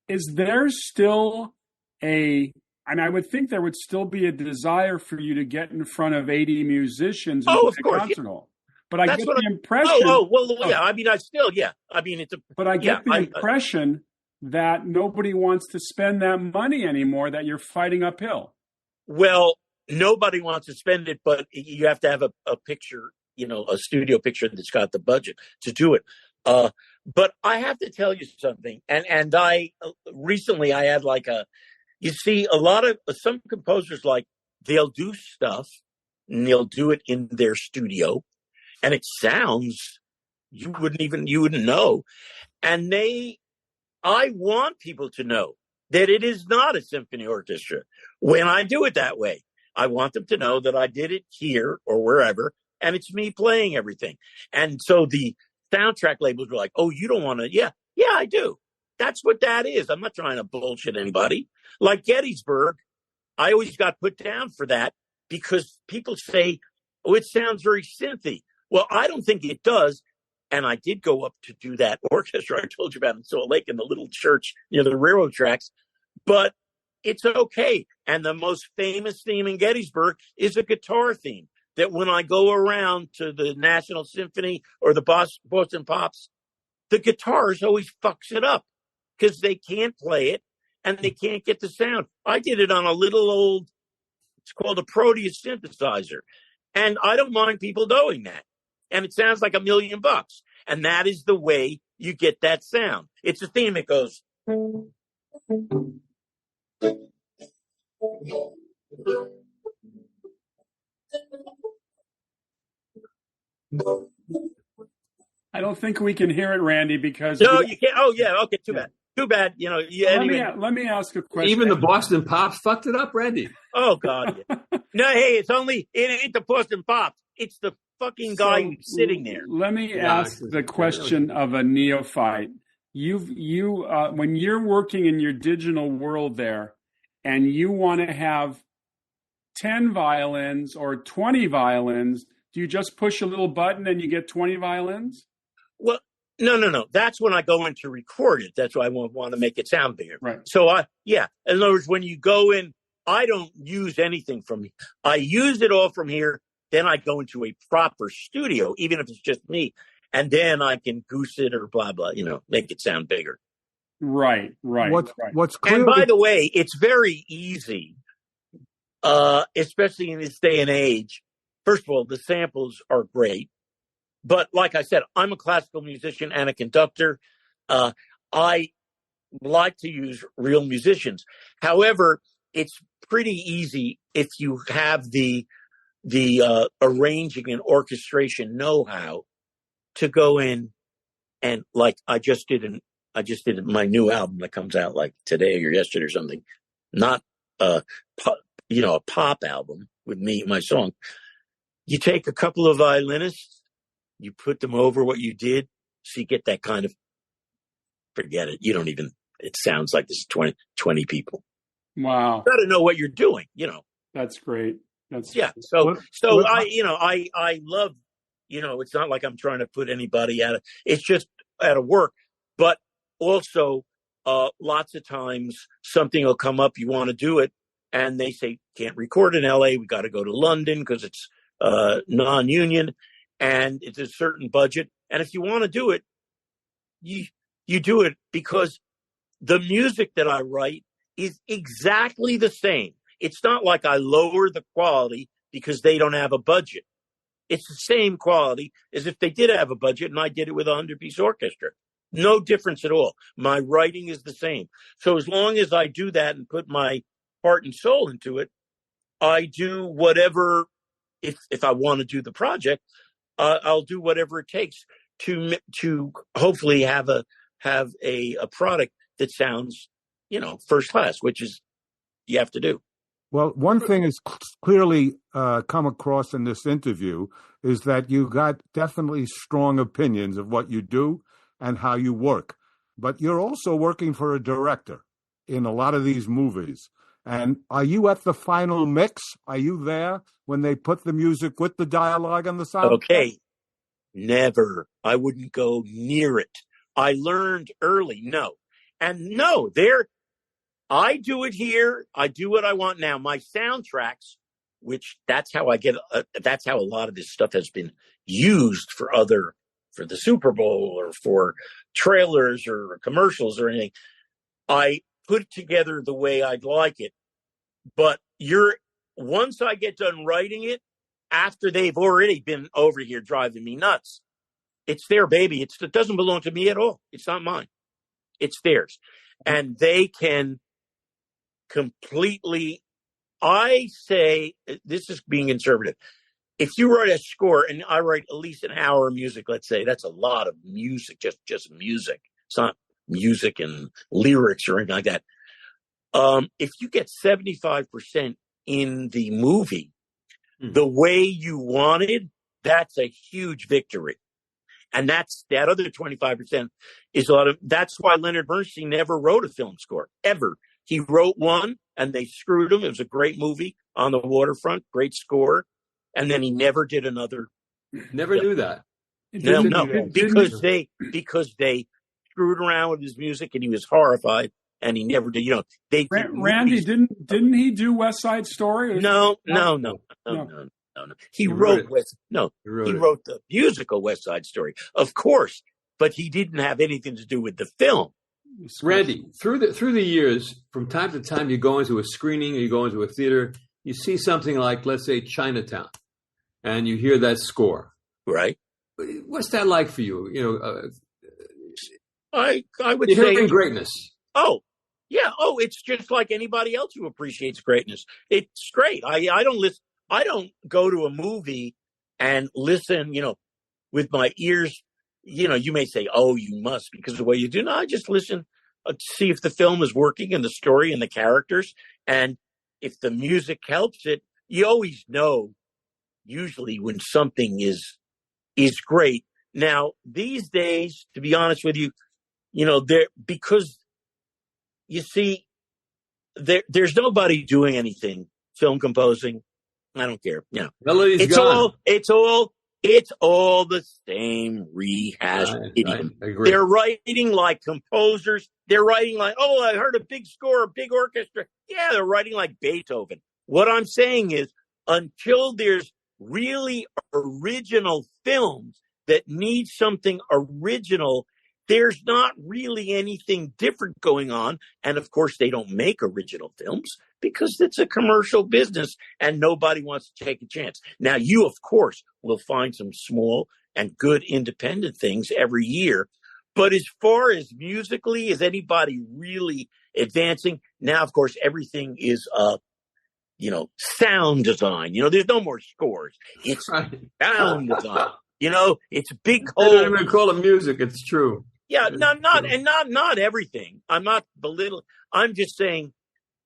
is there still and I would think there would still be a desire for you to get in front of 80 musicians and of play course, concert yeah. hall. But I get the impression. Yeah. I mean, I mean, it's a. But I get the impression that nobody wants to spend that money anymore, that you're fighting uphill. Well, nobody wants to spend it, but you have to have a picture, a studio picture that's got the budget to do it. But I have to tell you something. And I recently I had you see a lot of some composers, they'll do stuff and they'll do it in their studio and it sounds, you wouldn't know. And I want people to know that it is not a symphony orchestra when I do it that way. I want them to know that I did it here or wherever, and it's me playing everything. And so the soundtrack labels were like, oh, you don't want to? Yeah, I do. That's what that is. I'm not trying to bullshit anybody. Like Gettysburg, I always got put down for that because people say, oh, it sounds very synthy. Well, I don't think it does. And I did go up to do that orchestra I told you about in Salt Lake in the little church near the railroad tracks. But it's okay. And the most famous theme in Gettysburg is a guitar theme that when I go around to the National Symphony or the Boston Pops, the guitars always fucks it up because they can't play it and they can't get the sound. I did it on a little old, it's called a Proteus synthesizer. And I don't mind people knowing that. And it sounds like $1 million. And that is the way you get that sound. It's a theme. It goes. I don't think we can hear it, Randy, because no, you can't. Oh, yeah. Okay, too bad. Too bad. Let me ask a question. Even the Boston Pops fucked it up, Randy. Oh God. Yeah. No, hey, it ain't the Boston Pops. It's the fucking guy who's sitting there. Let me ask the question of a neophyte. When you're working in your digital world there, and you want to have 10 violins or 20 violins, do you just push a little button and you get 20 violins? Well, no. That's when I go in to record it. That's why I want to make it sound bigger. Right. So in other words, when you go in, I don't use anything from here. I use it all from here. Then I go into a proper studio, even if it's just me, and then I can goose it or blah, blah, make it sound bigger. Right. What's clear? And by the way, it's very easy, especially in this day and age. First of all, the samples are great. But like I said, I'm a classical musician and a conductor. I like to use real musicians. However, it's pretty easy if you have the arranging and orchestration know-how to go in and like I just did in my new album that comes out like today or yesterday or something, not a pop album with me, my song. You take a couple of violinists, you put them over what you did, so you get that kind of, forget it. You don't even, it sounds like this is 20 people. Wow. You got to know what you're doing, That's great. Yeah. So I love, it's not like I'm trying to put anybody it's just out of work, but also lots of times something will come up, you want to do it, and they say, can't record in LA, we got to go to London because it's non-union and it's a certain budget. And if you want to do it, you do it, because the music that I write is exactly the same. It's not like I lower the quality because they don't have a budget. It's the same quality as if they did have a budget and I did it with a 100-piece orchestra. No difference at all. My writing is the same. So as long as I do that and put my heart and soul into it, I do whatever. If I want to do the project, I'll do whatever it takes to hopefully have a product that sounds, first class, which is you have to do. Well, one thing is clearly come across in this interview is that you got definitely strong opinions of what you do and how you work. But you're also working for a director in a lot of these movies. And are you at the final mix? Are you there when they put the music with the dialogue and the sound? Okay. Never. I wouldn't go near it. I learned early. No. And no, I do it here. I do what I want now. My soundtracks, which that's how a lot of this stuff has been used for the Super Bowl or for trailers or commercials or anything. I put it together the way I'd like it. But once I get done writing it, after they've already been over here driving me nuts, it's their baby. It doesn't belong to me at all. It's not mine. It's theirs. And they can completely, I say, this is being conservative. If you write a score, and I write at least an hour of music, let's say, that's a lot of music, just music. It's not music and lyrics or anything like that. If you get 75% in the movie, the way you wanted, that's a huge victory. And that other 25% is that's why Leonard Bernstein never wrote a film score, ever. He wrote one and they screwed him. It was a great movie on the waterfront, great score. And then he never did another. Never knew that. No, because they screwed around with his music and he was horrified and he never did. Randy, didn't he do West Side Story? No. He wrote the musical West Side Story, of course, but he didn't have anything to do with the film. Randy, through the years, from time to time, you go into a screening or you go into a theater, you see something like, let's say, Chinatown, and you hear that score. Right. What's that like for you? I would you're say hearing greatness. Oh, yeah. Oh, it's just like anybody else who appreciates greatness. It's great. I don't listen. I don't go to a movie and listen, with my ears. You may say, oh, you must because of the way you do. No, I just listen to see if the film is working and the story and the characters. And if the music helps it, you always know usually when something is great. Now, these days, to be honest with you, because you see, there's nobody doing anything, film composing. I don't care. It's all the same rehash idiom. I agree. They're writing like composers. They're writing like, oh, I heard a big score, a big orchestra. Yeah, they're writing like Beethoven. What I'm saying is, until there's really original films that need something original, there's not really anything different going on. And of course, they don't make original films because it's a commercial business and nobody wants to take a chance. Now, you, of course, will find some small and good independent things every year. But as far as musically, is anybody really advancing? Now, of course, everything is, sound design. There's no more scores. It's sound design. It's big. I don't even call it music. It's true. Yeah, not everything. I'm not belittling. I'm just saying,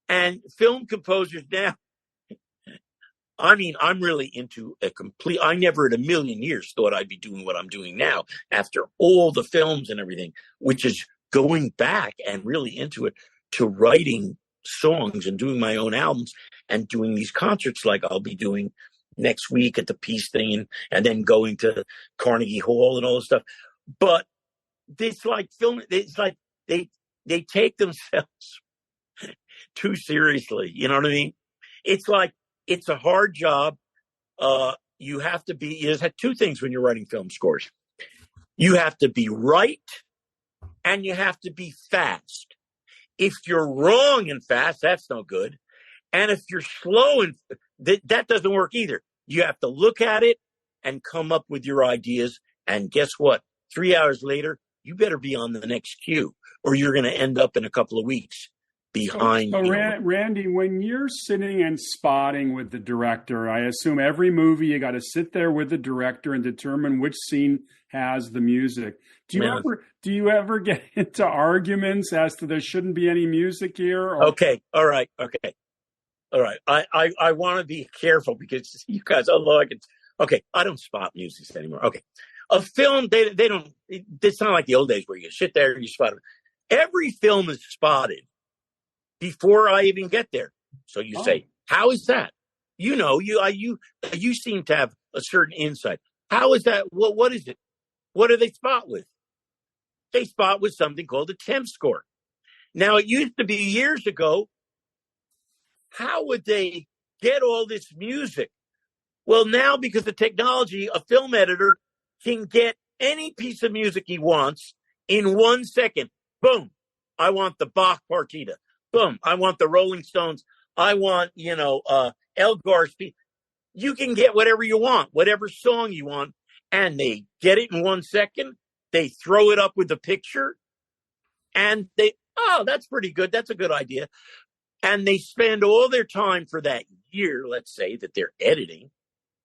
and film composers now, I mean, I'm really into I never in a million years thought I'd be doing what I'm doing now after all the films and everything, which is going back and really into it to writing songs and doing my own albums and doing these concerts like I'll be doing next week at the Peace thing and then going to Carnegie Hall and all this stuff. But it's like it's like they take themselves too seriously. You know what I mean? It's like, it's a hard job. You have to be, there's two things when you're writing film scores. You have to be right and you have to be fast. If you're wrong and fast, that's no good. And if you're slow and that doesn't work either. You have to look at it and come up with your ideas. And guess what? 3 hours later, you better be on the next cue or you're going to end up in a couple of weeks behind. So Randy, when you're sitting and spotting with the director, I assume every movie you got to sit there with the director and determine which scene has the music. Do you ever get into arguments as to there shouldn't be any music here? Or? Okay. All right. I want to be careful because you guys, I don't spot music anymore. Okay. A film, they don't, it's not like the old days where you sit there and you spot it. Every film is spotted before I even get there. So you say, how is that? You know, you seem to have a certain insight. How is that? What is it? What do they spot with? They spot with something called a temp score. Now, it used to be years ago. How would they get all this music? Well, now because of technology, a film editor can get any piece of music he wants in 1 second. Boom. I want the Bach partita. Boom. I want the Rolling Stones. I want, Elgar's piece. You can get whatever you want, whatever song you want, and they get it in 1 second. They throw it up with the picture, and that's pretty good. That's a good idea. And they spend all their time for that year, let's say, that they're editing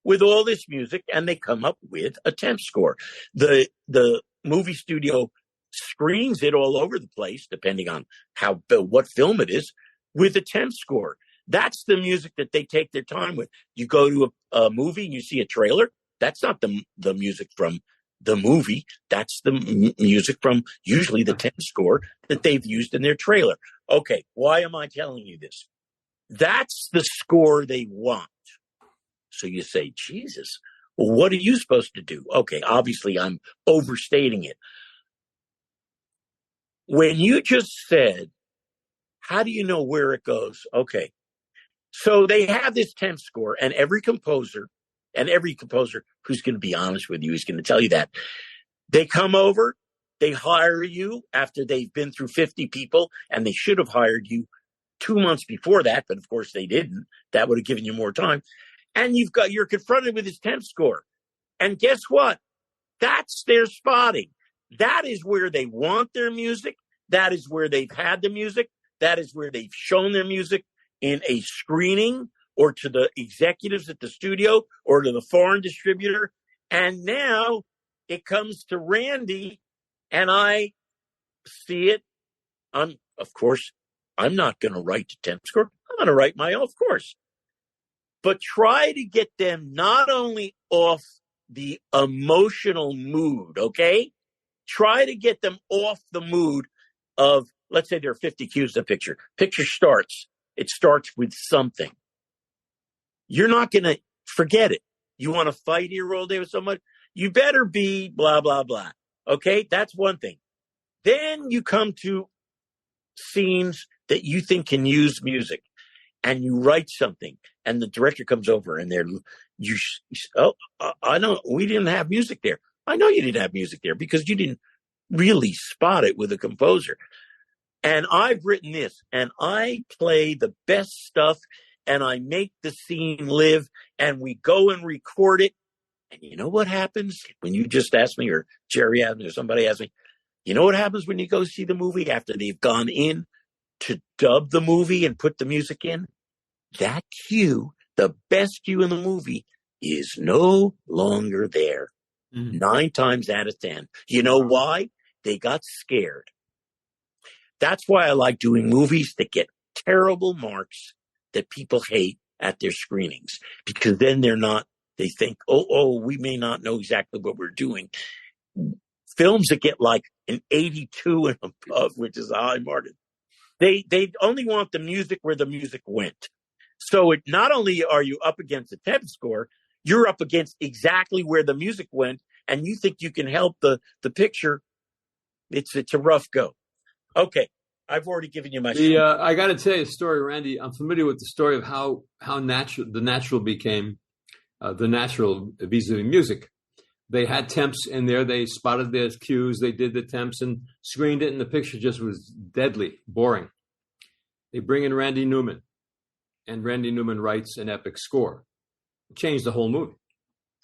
with all this music, and they come up with a temp score. The movie studio screens it all over the place, depending on what film it is, with a temp score. That's the music that they take their time with. You go to a movie and you see a trailer. That's not the music from the movie. That's the music from usually the temp score that they've used in their trailer. Okay, why am I telling you this? That's the score they want. So you say, Jesus, well, what are you supposed to do? Okay, obviously I'm overstating it. When you just said, how do you know where it goes? Okay, so they have this temp score, and every composer who's going to be honest with you is going to tell you that. They come over, they hire you after they've been through 50 people, and they should have hired you 2 months before that, but of course they didn't. That would have given you more time. And you're confronted with this temp score. And guess what? That's their spotting. That is where they want their music. That is where they've had the music. That is where they've shown their music in a screening or to the executives at the studio or to the foreign distributor. And now it comes to Randy and I see it. Of course, I'm not going to write the temp score. I'm going to write my own, of course. But try to get them not only off the emotional mood, okay? Try to get them off the mood of, let's say there are 50 cues in a picture. Picture starts. It starts with something. You're not going to forget it. You want to fight here all day with someone? You better be blah, blah, blah. Okay? That's one thing. Then you come to scenes that you think can use music. And you write something, and the director comes over, and we didn't have music there. I know you didn't have music there because you didn't really spot it with a composer. And I've written this, and I play the best stuff, and I make the scene live, and we go and record it. And you know what happens when you just asked me, or Jerry asked me, or somebody asked me, you know what happens when you go see the movie after they've gone in to dub the movie and put the music in? That cue, the best cue in the movie, is no longer there. 9 times out of 10. You know why? They got scared. That's why I like doing movies that get terrible marks that people hate at their screenings. Because then they think, we may not know exactly what we're doing. Films that get like an 82 and above, which is a high mark, They only want the music where the music went. So it not only are you up against the temp score, you're up against exactly where the music went, and you think you can help the picture. It's a rough go. Okay, I've already given you my. I got to tell you a story, Randy. I'm familiar with the story of how the natural became the natural vis-a-vis music. They had temps in there. They spotted their cues. They did the temps and screened it, and the picture just was deadly, boring. They bring in Randy Newman, and Randy Newman writes an epic score. It changed the whole movie.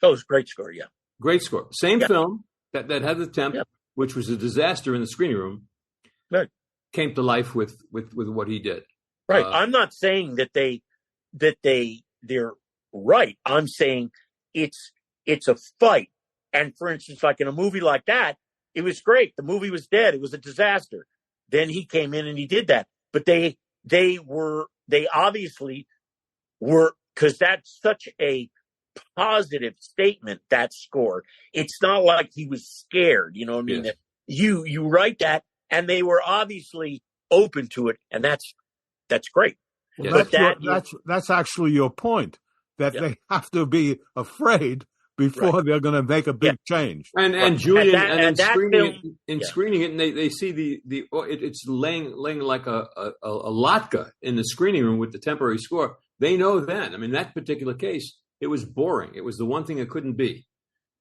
Oh, it's a great score, yeah. Great score. Same film that had the temp, which was a disaster in the screening room, came to life with what he did. Right. I'm not saying that they're right. I'm saying it's a fight. And for instance, like in a movie like that, it was great. The movie was dead. It was a disaster. Then he came in and he did that. But they obviously were, because that's such a positive statement, that score. It's not like he was scared, you know what I mean? Yes. You write that, and they were obviously open to it, and that's great. Well, But that's actually your point, that they have to be afraid before they're going to make a big change. And Julian, and screening it, and they see it's laying like a latke in the screening room with the temporary score. They know then. I mean, that particular case, it was boring. It was the one thing it couldn't be.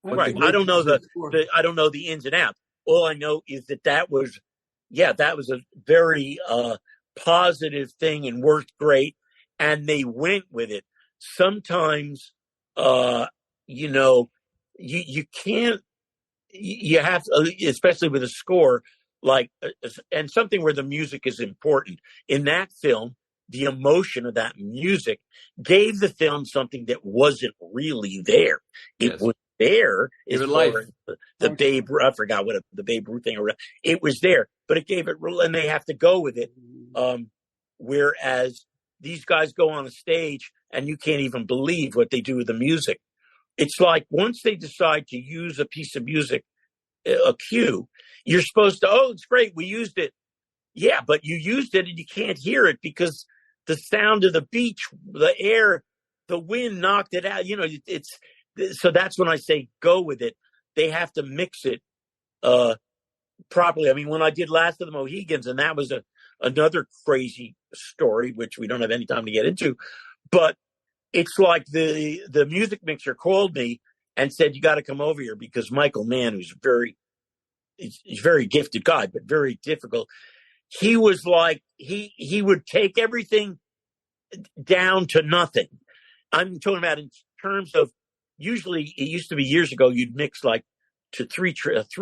But right. I don't know I don't know the ins and outs. All I know is that was a very positive thing and worked great, and they went with it. Sometimes, you can't. You have to, especially with a score and something where the music is important. In that film, the emotion of that music gave the film something that wasn't really there. It was there. The Babe, I forgot what the Babe Ruth thing. It was there, but it gave it, and they have to go with it. Whereas these guys go on a stage and you can't even believe what they do with the music. It's like once they decide to use a piece of music, a cue, you're supposed to, it's great, we used it. Yeah, but you used it and you can't hear it because the sound of the beach, the air, the wind knocked it out. So that's when I say go with it. They have to mix it properly. I mean, when I did Last of the Mohicans, and that was another crazy story, which we don't have any time to get into, but it's like the music mixer called me and said, you got to come over here because Michael Mann, who's he's a very gifted guy, but very difficult. He was like, he would take everything down to nothing. I'm talking about in terms of, usually it used to be years ago, you'd mix like to three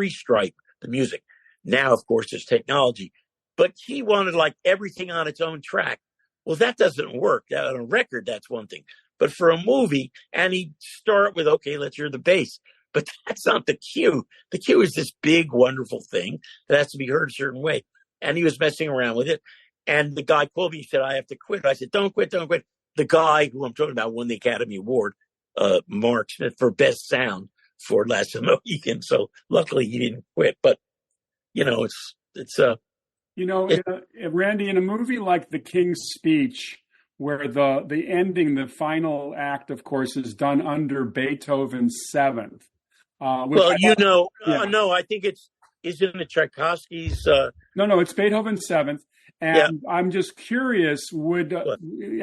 stripe, the music. Now, of course, there's technology, but he wanted like everything on its own track. Well, that doesn't work. On a record, that's one thing. But for a movie, and he'd start with, okay, let's hear the bass. But that's not the cue. The cue is this big, wonderful thing that has to be heard a certain way. And he was messing around with it. And the guy called me, he said, I have to quit. I said, don't quit. The guy who I'm talking about won the Academy Award, Mark Smith, for Best Sound for Last of the Mohicans. So luckily he didn't quit. But, Randy, in a movie like The King's Speech, where the ending, the final act, of course, is done under Beethoven's Seventh. No, I think isn't it Tchaikovsky's? No, it's Beethoven's Seventh. And I'm just curious,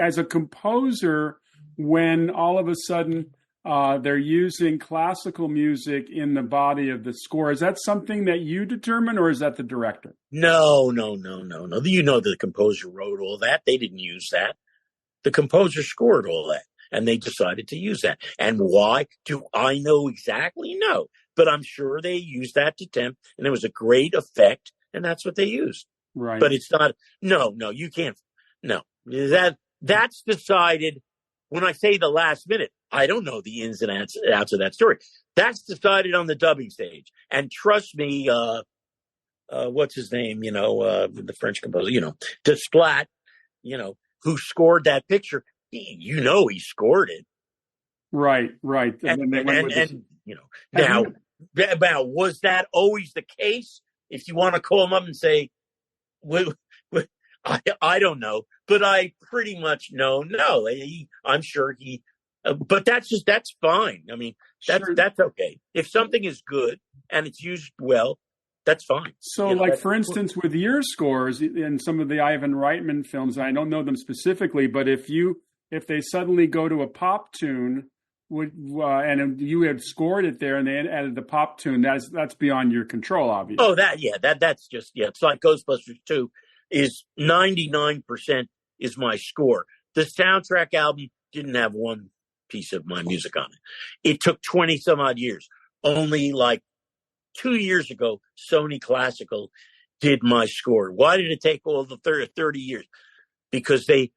as a composer, when all of a sudden they're using classical music in the body of the score, is that something that you determine, or is that the director? No. The composer wrote all that. They didn't use that. The composer scored all that, and they decided to use that. And why? Do I know exactly? No. But I'm sure they used that to tempt, and it was a great effect, and that's what they used. Right. But it's not, no, you can't. No. That's decided when I say the last minute. I don't know the ins and outs of that story. That's decided on the dubbing stage. And trust me, what's his name? The French composer, Desplat, who scored that picture. He scored it. Right. Now, was that always the case? If you want to call him up and say, I don't know, but I pretty much know. No, I'm sure he. But that's fine. I mean, that's okay. If something is good and it's used well, that's fine. So, for instance, with your scores in some of the Ivan Reitman films, I don't know them specifically, but if they suddenly go to a pop tune, and you had scored it there and they added the pop tune, that's beyond your control, obviously. Oh, that's just it's like Ghostbusters 2 is 99% is my score. The soundtrack album didn't have one piece of my music on it. It took 20 some odd years. Only like 2 years ago, Sony Classical did my score. Why did it take all the 30 years? Because they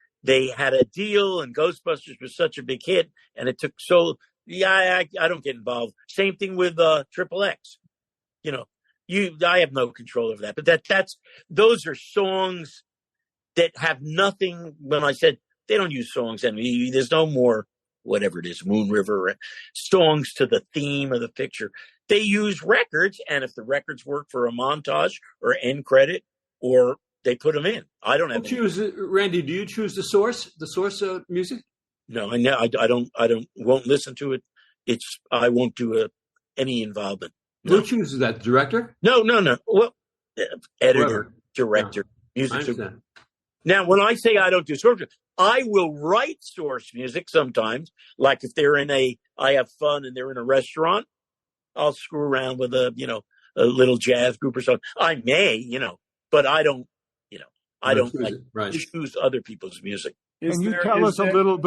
had a deal and Ghostbusters was such a big hit and it took I don't get involved. Same thing with Triple X. I have no control over that. But those are songs that have nothing. When I said they don't use songs and there's no more whatever it is, Moon River, songs to the theme of the picture. They use records, and if the records work for a montage or end credit, or they put them in. I don't have. Randy, do you choose the source music? No, I don't. Won't listen to it. I won't do any involvement. No. Who chooses that? Director? No. Well, editor, director, music. Now, when I say I don't do source, I will write source music sometimes. Like if they're I have fun and they're in a restaurant, I'll screw around with a little jazz group or something. I may, but I don't, I don't like choose other people's music. Can you tell us a little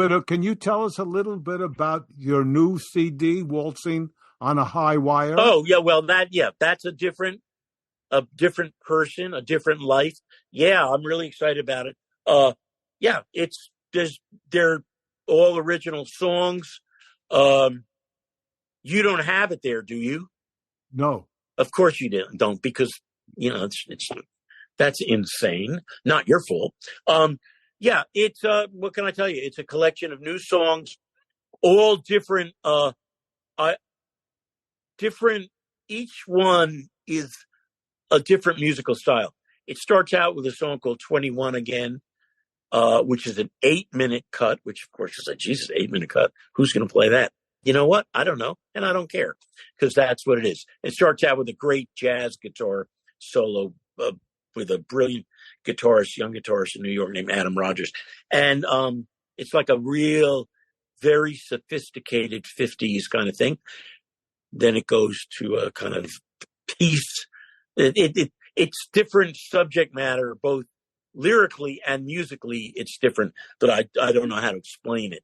bit about your new CD, Waltzing on a High Wire? Oh, yeah. Well, that's a different person, a different life. Yeah, I'm really excited about it. Yeah, they're all original songs. You don't have it there, do you? No. Of course you don't, because that's insane. Not your fault. Yeah, it's what can I tell you? It's a collection of new songs, all different. Different. Each one is a different musical style. It starts out with a song called 21 Again, which is an 8-minute cut, which of course is like, Jesus, 8-minute cut. Who's going to play that? You know what? I don't know. And I don't care, because that's what it is. It starts out with a great jazz guitar solo with a brilliant young guitarist in New York named Adam Rogers. And it's like a real, very sophisticated 50s kind of thing. Then it goes to a kind of peace. It's different subject matter, both lyrically and musically. It's different, but I don't know how to explain it,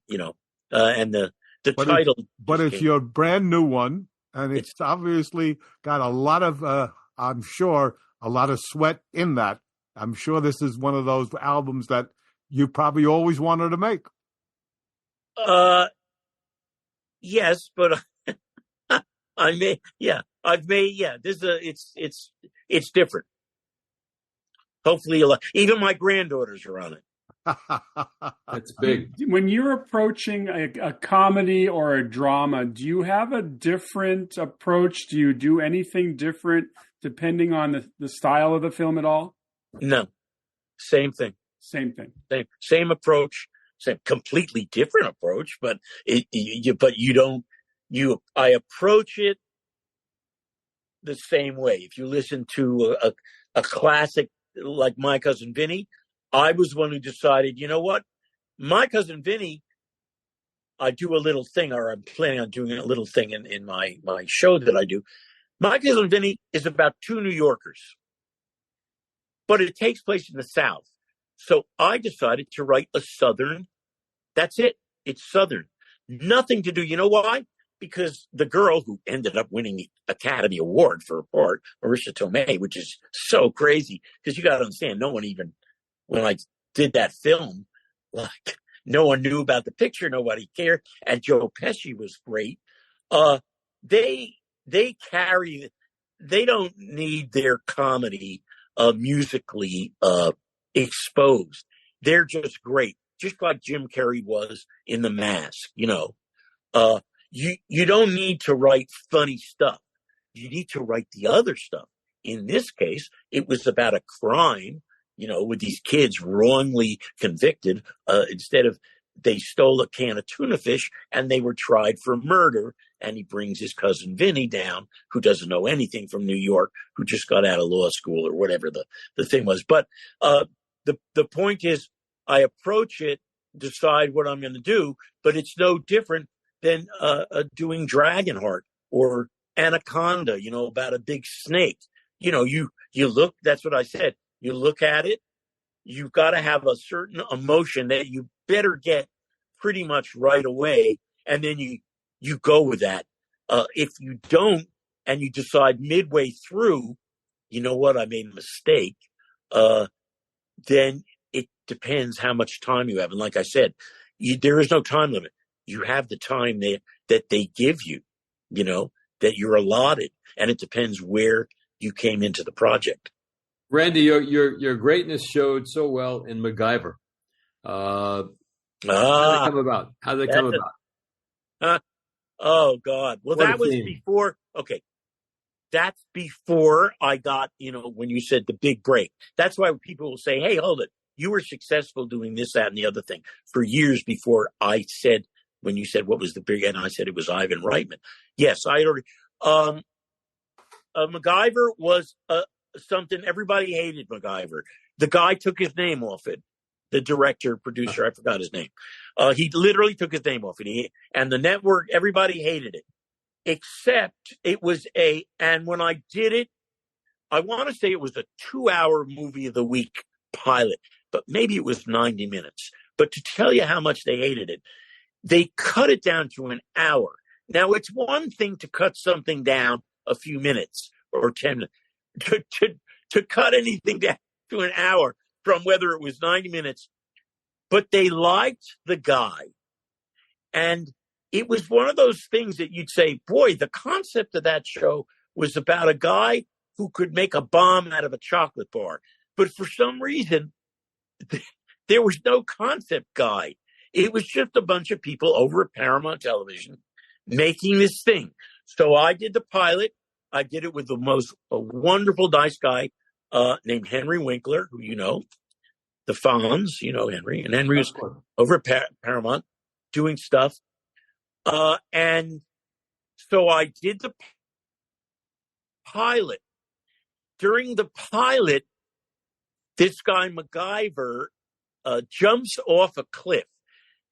and the title. But it's your brand new one, and it's obviously got a lot of, I'm sure, a lot of sweat in that. I'm sure this is one of those albums that you probably always wanted to make. Yes, but I've made, this is it's different. Hopefully, even my granddaughters are on it. That's big. When you're approaching a comedy or a drama, do you have a different approach? Do you do anything different depending on the style of the film at all? No, same thing. Same thing. Same approach. Same completely different approach, but I approach it the same way. If you listen to a classic like My Cousin Vinnie, I was the one who decided, you know what? My Cousin Vinnie, I do a little thing, or I'm planning on doing a little thing in my show that I do. My Cousin Vinnie is about two New Yorkers, but it takes place in the South. So I decided to write a Southern. That's it. It's Southern. Nothing to do. You know why? Because the girl who ended up winning the Academy Award for her part, Marissa Tomei, which is so crazy, because you got to understand, no one even, when I did that film, like, no one knew about the picture, nobody cared, and Joe Pesci was great. They don't need their comedy musically exposed. They're just great, just like Jim Carrey was in The Mask. You don't need to write funny stuff. You need to write the other stuff. In this case, it was about a crime with these kids wrongly convicted. Instead of, they stole a can of tuna fish and they were tried for murder. And he brings his cousin Vinnie down, who doesn't know anything from New York, who just got out of law school or whatever the thing was. But the point is, I approach it, decide what I'm going to do, but it's no different than doing Dragonheart or Anaconda, about a big snake. You look, that's what I said. You look at it, you've got to have a certain emotion that you better get pretty much right away. And then you go with that. If you don't, and you decide midway through, you know what, I made a mistake, then it depends how much time you have. And like I said, there is no time limit. You have the time that they give you, that you're allotted. And it depends where you came into the project. Randy, your greatness showed so well in MacGyver. How did it come about? How did it come about? Oh, God. Well, that was before. Okay. That's before I got, when you said the big break. That's why people will say, hey, hold it. You were successful doing this, that, and the other thing for years before I said, when you said what was the big, and I said it was Ivan Reitman. Yes, I already. MacGyver was something everybody hated. MacGyver. The guy took his name off it. The director, producer, I forgot his name. He literally took his name off it. And the network, everybody hated it, except it was and when I did it, I want to say it was a 2-hour movie of the week pilot, but maybe it was 90 minutes. But to tell you how much they hated it, they cut it down to an hour. Now, it's one thing to cut something down a few minutes or 10 minutes. To cut anything down to an hour from whether it was 90 minutes. But they liked the guy. And it was one of those things that you'd say, boy, the concept of that show was about a guy who could make a bomb out of a chocolate bar. But for some reason, there was no concept guy. It was just a bunch of people over at Paramount Television making this thing. So I did the pilot. I did it with the most wonderful, nice guy named Henry Winkler, who the Fonz, Henry. And Henry was over at Paramount doing stuff. And so I did the pilot. During the pilot, this guy, MacGyver, jumps off a cliff.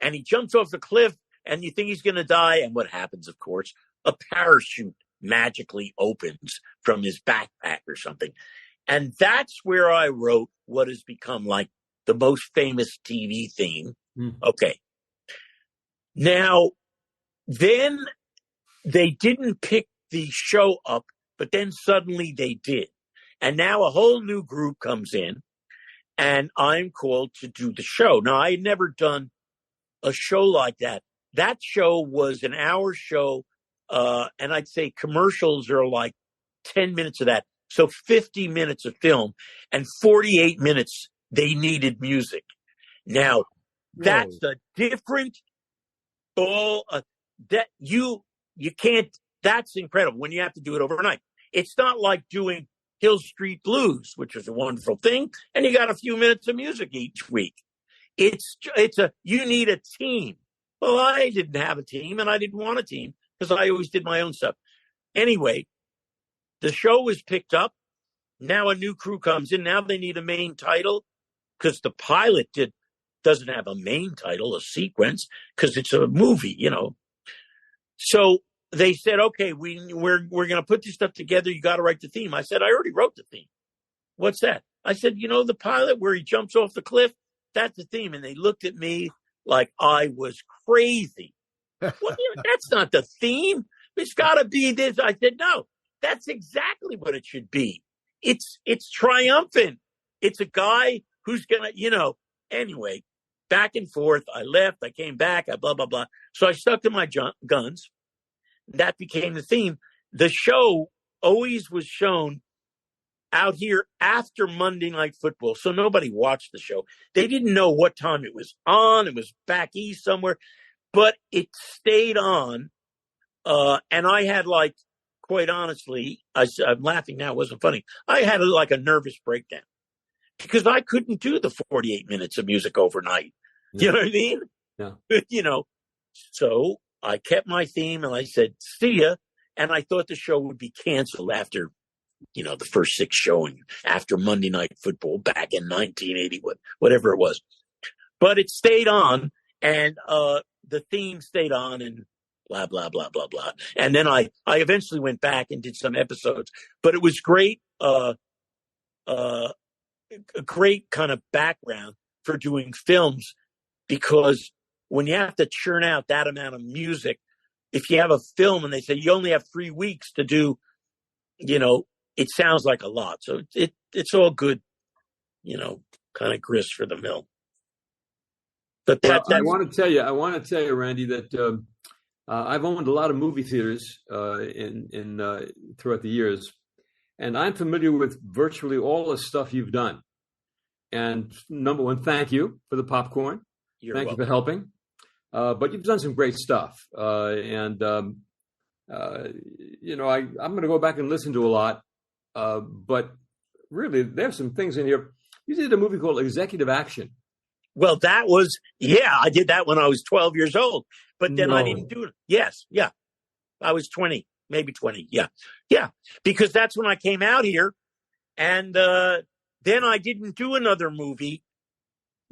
And he jumps off the cliff, and you think he's going to die. And what happens, of course, a parachute magically opens from his backpack or something. And that's where I wrote what has become like the most famous TV theme. Okay. Now, then they didn't pick the show up, but then suddenly they did. And now a whole new group comes in, and I'm called to do the show. Now, I had never done a show like that. That show was an hour show. And I'd say commercials are like 10 minutes of that. So 50 minutes of film and 48 minutes they needed music. Now, that's a different ball that you can't, that's incredible when you have to do it overnight. It's not like doing Hill Street Blues, which is a wonderful thing, and you got a few minutes of music each week. You need a team. Well, I didn't have a team, and I didn't want a team, because I always did my own stuff. Anyway, the show was picked up. Now a new crew comes in. Now they need a main title, because the pilot doesn't have a main title, a sequence, because it's a movie, So they said, okay, we're going to put this stuff together. You got to write the theme. I said, I already wrote the theme. What's that? I said, the pilot where he jumps off the cliff, that's the theme. And they looked at me like I was crazy. Well, that's not the theme. It's got to be this. I said, no, that's exactly what it should be. It's triumphant. It's a guy who's going to, anyway, back and forth. I left. I came back. I blah, blah, blah. So I stuck to my guns. That became the theme. The show always was shown out here after Monday Night Football. So nobody watched the show. They didn't know what time it was on. It was back east somewhere. But it stayed on, and I had quite honestly, I'm laughing now, it wasn't funny. I had a nervous breakdown because I couldn't do the 48 minutes of music overnight. Yeah. You know what I mean? Yeah. So I kept my theme and I said, see ya. And I thought the show would be canceled after, the first 6 showing, after Monday Night Football back in 1980, whatever it was. But it stayed on, and the theme stayed on, and blah, blah, blah, blah, blah. And then I eventually went back and did some episodes. But it was great, a great kind of background for doing films, because when you have to churn out that amount of music, if you have a film and they say you only have 3 weeks to do, it sounds like a lot. So it's all good, kind of grist for the mill. But I want to tell you, Randy, that I've owned a lot of movie theaters in throughout the years, and I'm familiar with virtually all the stuff you've done. And number one, thank you for the popcorn. Thank you for helping. But you've done some great stuff. I'm going to go back and listen to a lot. But really, there's some things in here. You did a movie called Executive Action. Well, I did that when I was 12 years old. But then I didn't do it. Yes, yeah. I was 20, maybe 20. Yeah. Yeah. Because that's when I came out here. And then I didn't do another movie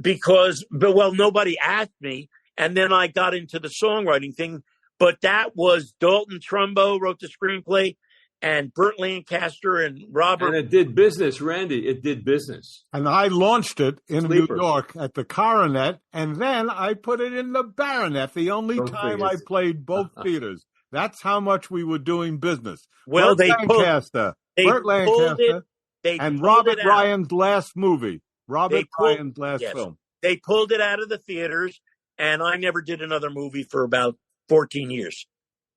because nobody asked me. And then I got into the songwriting thing. But that was Dalton Trumbo wrote the screenplay, and Burt Lancaster and Robert. And it did business, Randy. It did business. And I launched it in New York at the Coronet, and then I put it in the Baronet, the only time I played both theaters. That's how much we were doing business. Well, Burt Lancaster, and Robert Ryan's last movie. Ryan's last film. They pulled it out of the theaters, and I never did another movie for about 14 years.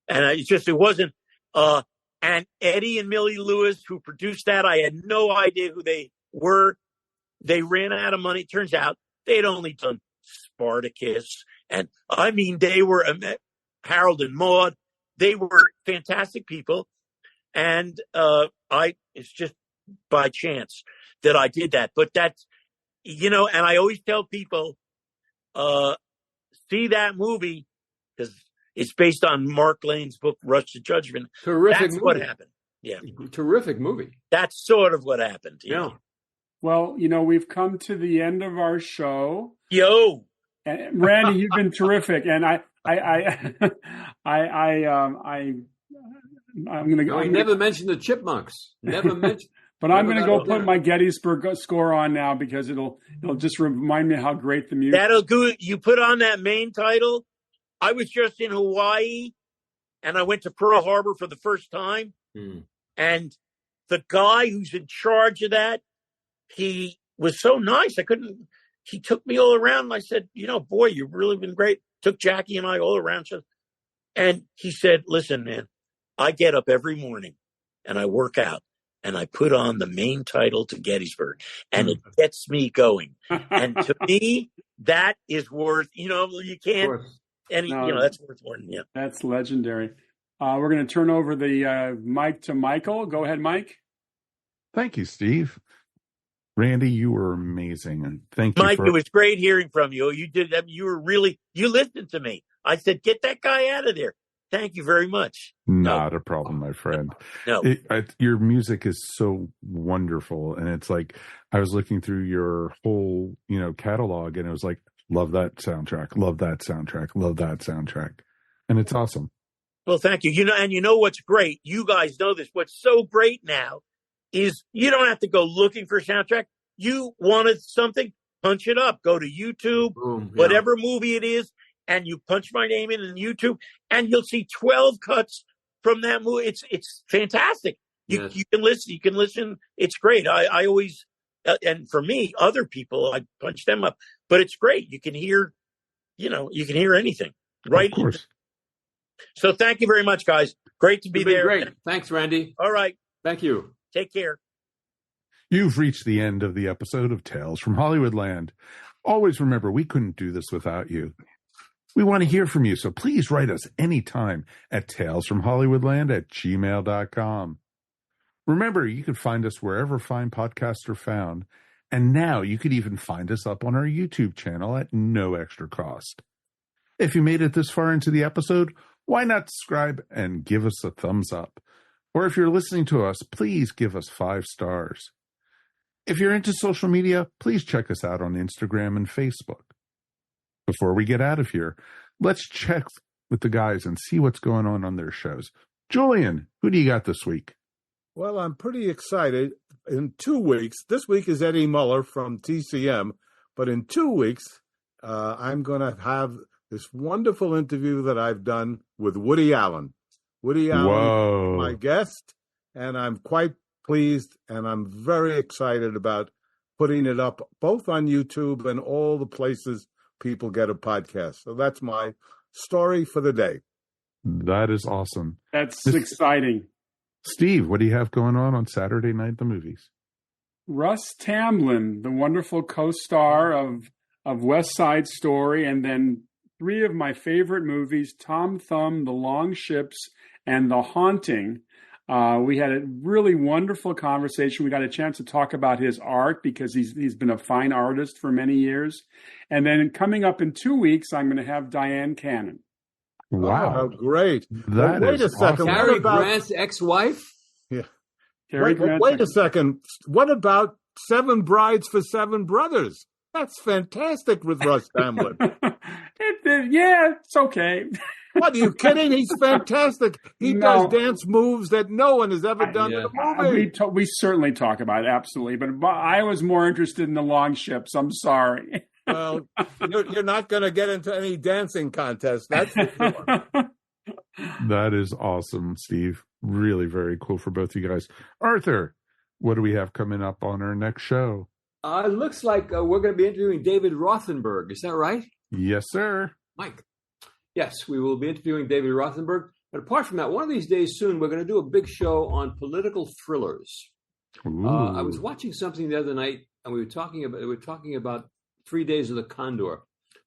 And it wasn't, and Eddie and Millie Lewis, who produced that, I had no idea who they were. They ran out of money. Turns out they'd only done Spartacus. And they were Harold and Maude. They were fantastic people. And it's just by chance that I did that. But that's, and I always tell people, see that movie, because it's based on Mark Lane's book, Rush to Judgment. Terrific movie. What happened. Yeah. Terrific movie. That's sort of what happened. Yeah. Well, we've come to the end of our show. Yo. And Randy, you've been terrific. And I'm going to go. I never mentioned the Chipmunks. Never mentioned. But I'm going to go put my Gettysburg score on now, because it'll just remind me how great the music. That'll go. You put on that main title. I was just in Hawaii, and I went to Pearl Harbor for the first time. And the guy who's in charge of that, he was so nice. He took me all around, and I said, boy, you've really been great. Took Jackie and I all around. And he said, listen, man, I get up every morning and I work out, and I put on the main title to Gettysburg, and it gets me going. And to me, that is worth, you can't, that's worth more than, That's legendary. We're going to turn over the mic to Michael. Go ahead, Mike. Thank you, Steve. Randy, you were amazing. And thank you. Mike, it was great hearing from you. You did that. You listened to me. I said, get that guy out of there. Thank you very much. Not a problem, my friend. No. Your music is so wonderful. And it's like, I was looking through your whole, catalog, and it was like, love that soundtrack, love that soundtrack, love that soundtrack. And it's awesome. Well, thank you. And what's great? You guys know this. What's so great now is you don't have to go looking for a soundtrack. You wanted something, punch it up. Go to YouTube, whatever movie it is, and you punch my name in YouTube, and you'll see 12 cuts from that movie. It's fantastic. You can listen. You can listen. It's great. I always, and for me, other people, I punch them up. But it's great. You can hear, you can hear anything. Right? Of course. So thank you very much, guys. Great to be there. Great. Thanks, Randy. All right. Thank you. Take care. You've reached the end of the episode of Tales from Hollywoodland. Always remember, we couldn't do this without you. We want to hear from you, so please write us anytime at talesfromhollywoodland@gmail.com. Remember, you can find us wherever fine podcasts are found, And now you could even find us up on our YouTube channel at no extra cost. If you made it this far into the episode, why not subscribe and give us a thumbs up? Or if you're listening to us, please give us 5 stars. If you're into social media, please check us out on Instagram and Facebook. Before we get out of here, let's check with the guys and see what's going on their shows. Julian, who do you got this week? Well, I'm pretty excited. In 2 weeks, this week is Eddie Muller from TCM, but in 2 weeks, I'm going to have this wonderful interview that I've done with Woody Allen. Woody Allen is my guest, and I'm quite pleased, and I'm very excited about putting it up both on YouTube and all the places people get a podcast. So that's my story for the day. That is awesome. That's exciting. Steve, what do you have going on Saturday night at the movies? Russ Tamblyn, the wonderful co-star of West Side Story, and then 3 of my favorite movies, Tom Thumb, The Long Ships, and The Haunting. We had a really wonderful conversation. We got a chance to talk about his art because he's been a fine artist for many years. And then coming up in 2 weeks, I'm going to have Diane Cannon. Wow, great. That wait is a second. awesome. Cary Grant's ex-wife? Yeah. Wait a second. What about 7 Brides for 7 Brothers? That's fantastic with Russ Tamblyn. Yeah, it's okay. What, are you kidding? He's fantastic. He does dance moves that no one has ever done in a movie. We certainly talk about it, absolutely. But I was more interested in The Long Ships. I'm sorry. Well, you're not going to get into any dancing contest. That's for sure. That is awesome, Steve. Really very cool for both you guys. Arthur, what do we have coming up on our next show? It looks like we're going to be interviewing David Rothenberg. Is that right? Yes, sir. Mike. Yes, we will be interviewing David Rothenberg. But apart from that, one of these days soon, we're going to do a big show on political thrillers. I was watching something the other night, and we were talking about 3 Days of the Condor.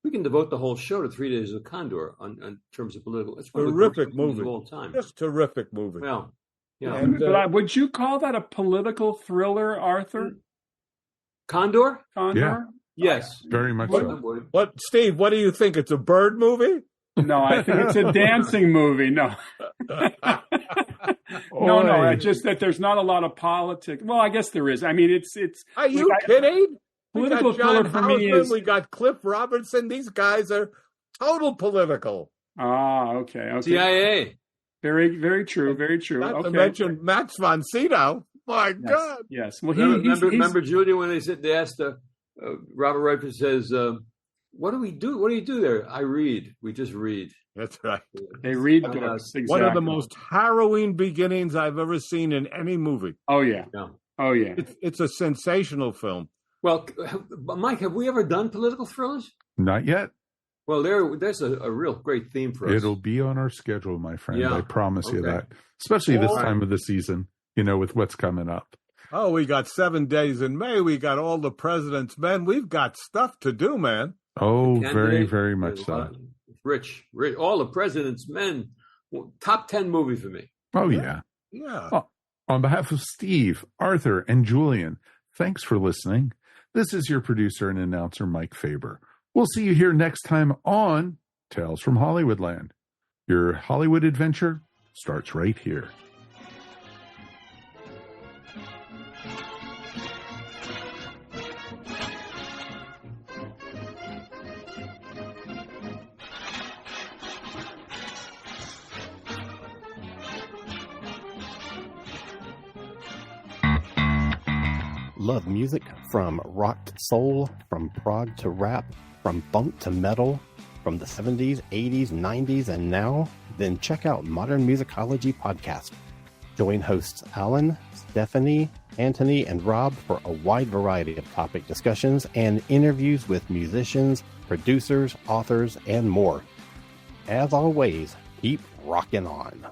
We can devote the whole show to 3 Days of the Condor on terms of political. It's one terrific of the movie of all time. Just terrific movie. Well, yeah. But would you call that a political thriller, Arthur? Condor? Yeah. Yes. Very much so. What, Steve, what do you think? It's a bird movie? No, I think it's a dancing movie. No. No, just that there's not a lot of politics. Well, I guess there is. I mean, it's. Are you kidding? Political thriller for me is. We got Cliff Robertson. These guys are total political. Okay. CIA. Very, very true. Very true. Not to mention Max von Sydow. My God. Yes. Well, remember, Julia, when they asked Robert Redford says, "What do we do? What do you do there?" I read. We just read. That's right. They read books. Exactly. One of the most harrowing beginnings I've ever seen in any movie. Oh yeah. It's a sensational film. Well, Mike, have we ever done political thrillers? Not yet. Well, there's a real great theme for us. It'll be on our schedule, my friend. Yeah. I promise you that. Especially this time of the season, with what's coming up. Oh, we got 7 days in May. We got all the President's Men. We've got stuff to do, man. Oh, very, very much so. Rich. All the President's Men. Top 10 movie for me. Oh, yeah. Yeah. Well, on behalf of Steve, Arthur, and Julian, thanks for listening. This is your producer and announcer, Mike Faber. We'll see you here next time on Tales from Hollywoodland. Your Hollywood adventure starts right here. Love music from rock to soul, from prog to rap, from funk to metal, from the 70s, 80s, 90s, and now? Then check out Modern Musicology Podcast. Join hosts Alan, Stephanie, Anthony, and Rob for a wide variety of topic discussions and interviews with musicians, producers, authors, and more. As always, keep rocking on.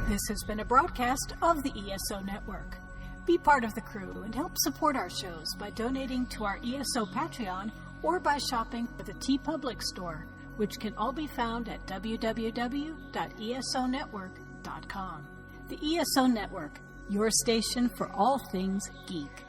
This has been a broadcast of the ESO Network. Be part of the crew and help support our shows by donating to our ESO Patreon or by shopping at the TeePublic store, which can all be found at www.esonetwork.com. The ESO Network, your station for all things geek.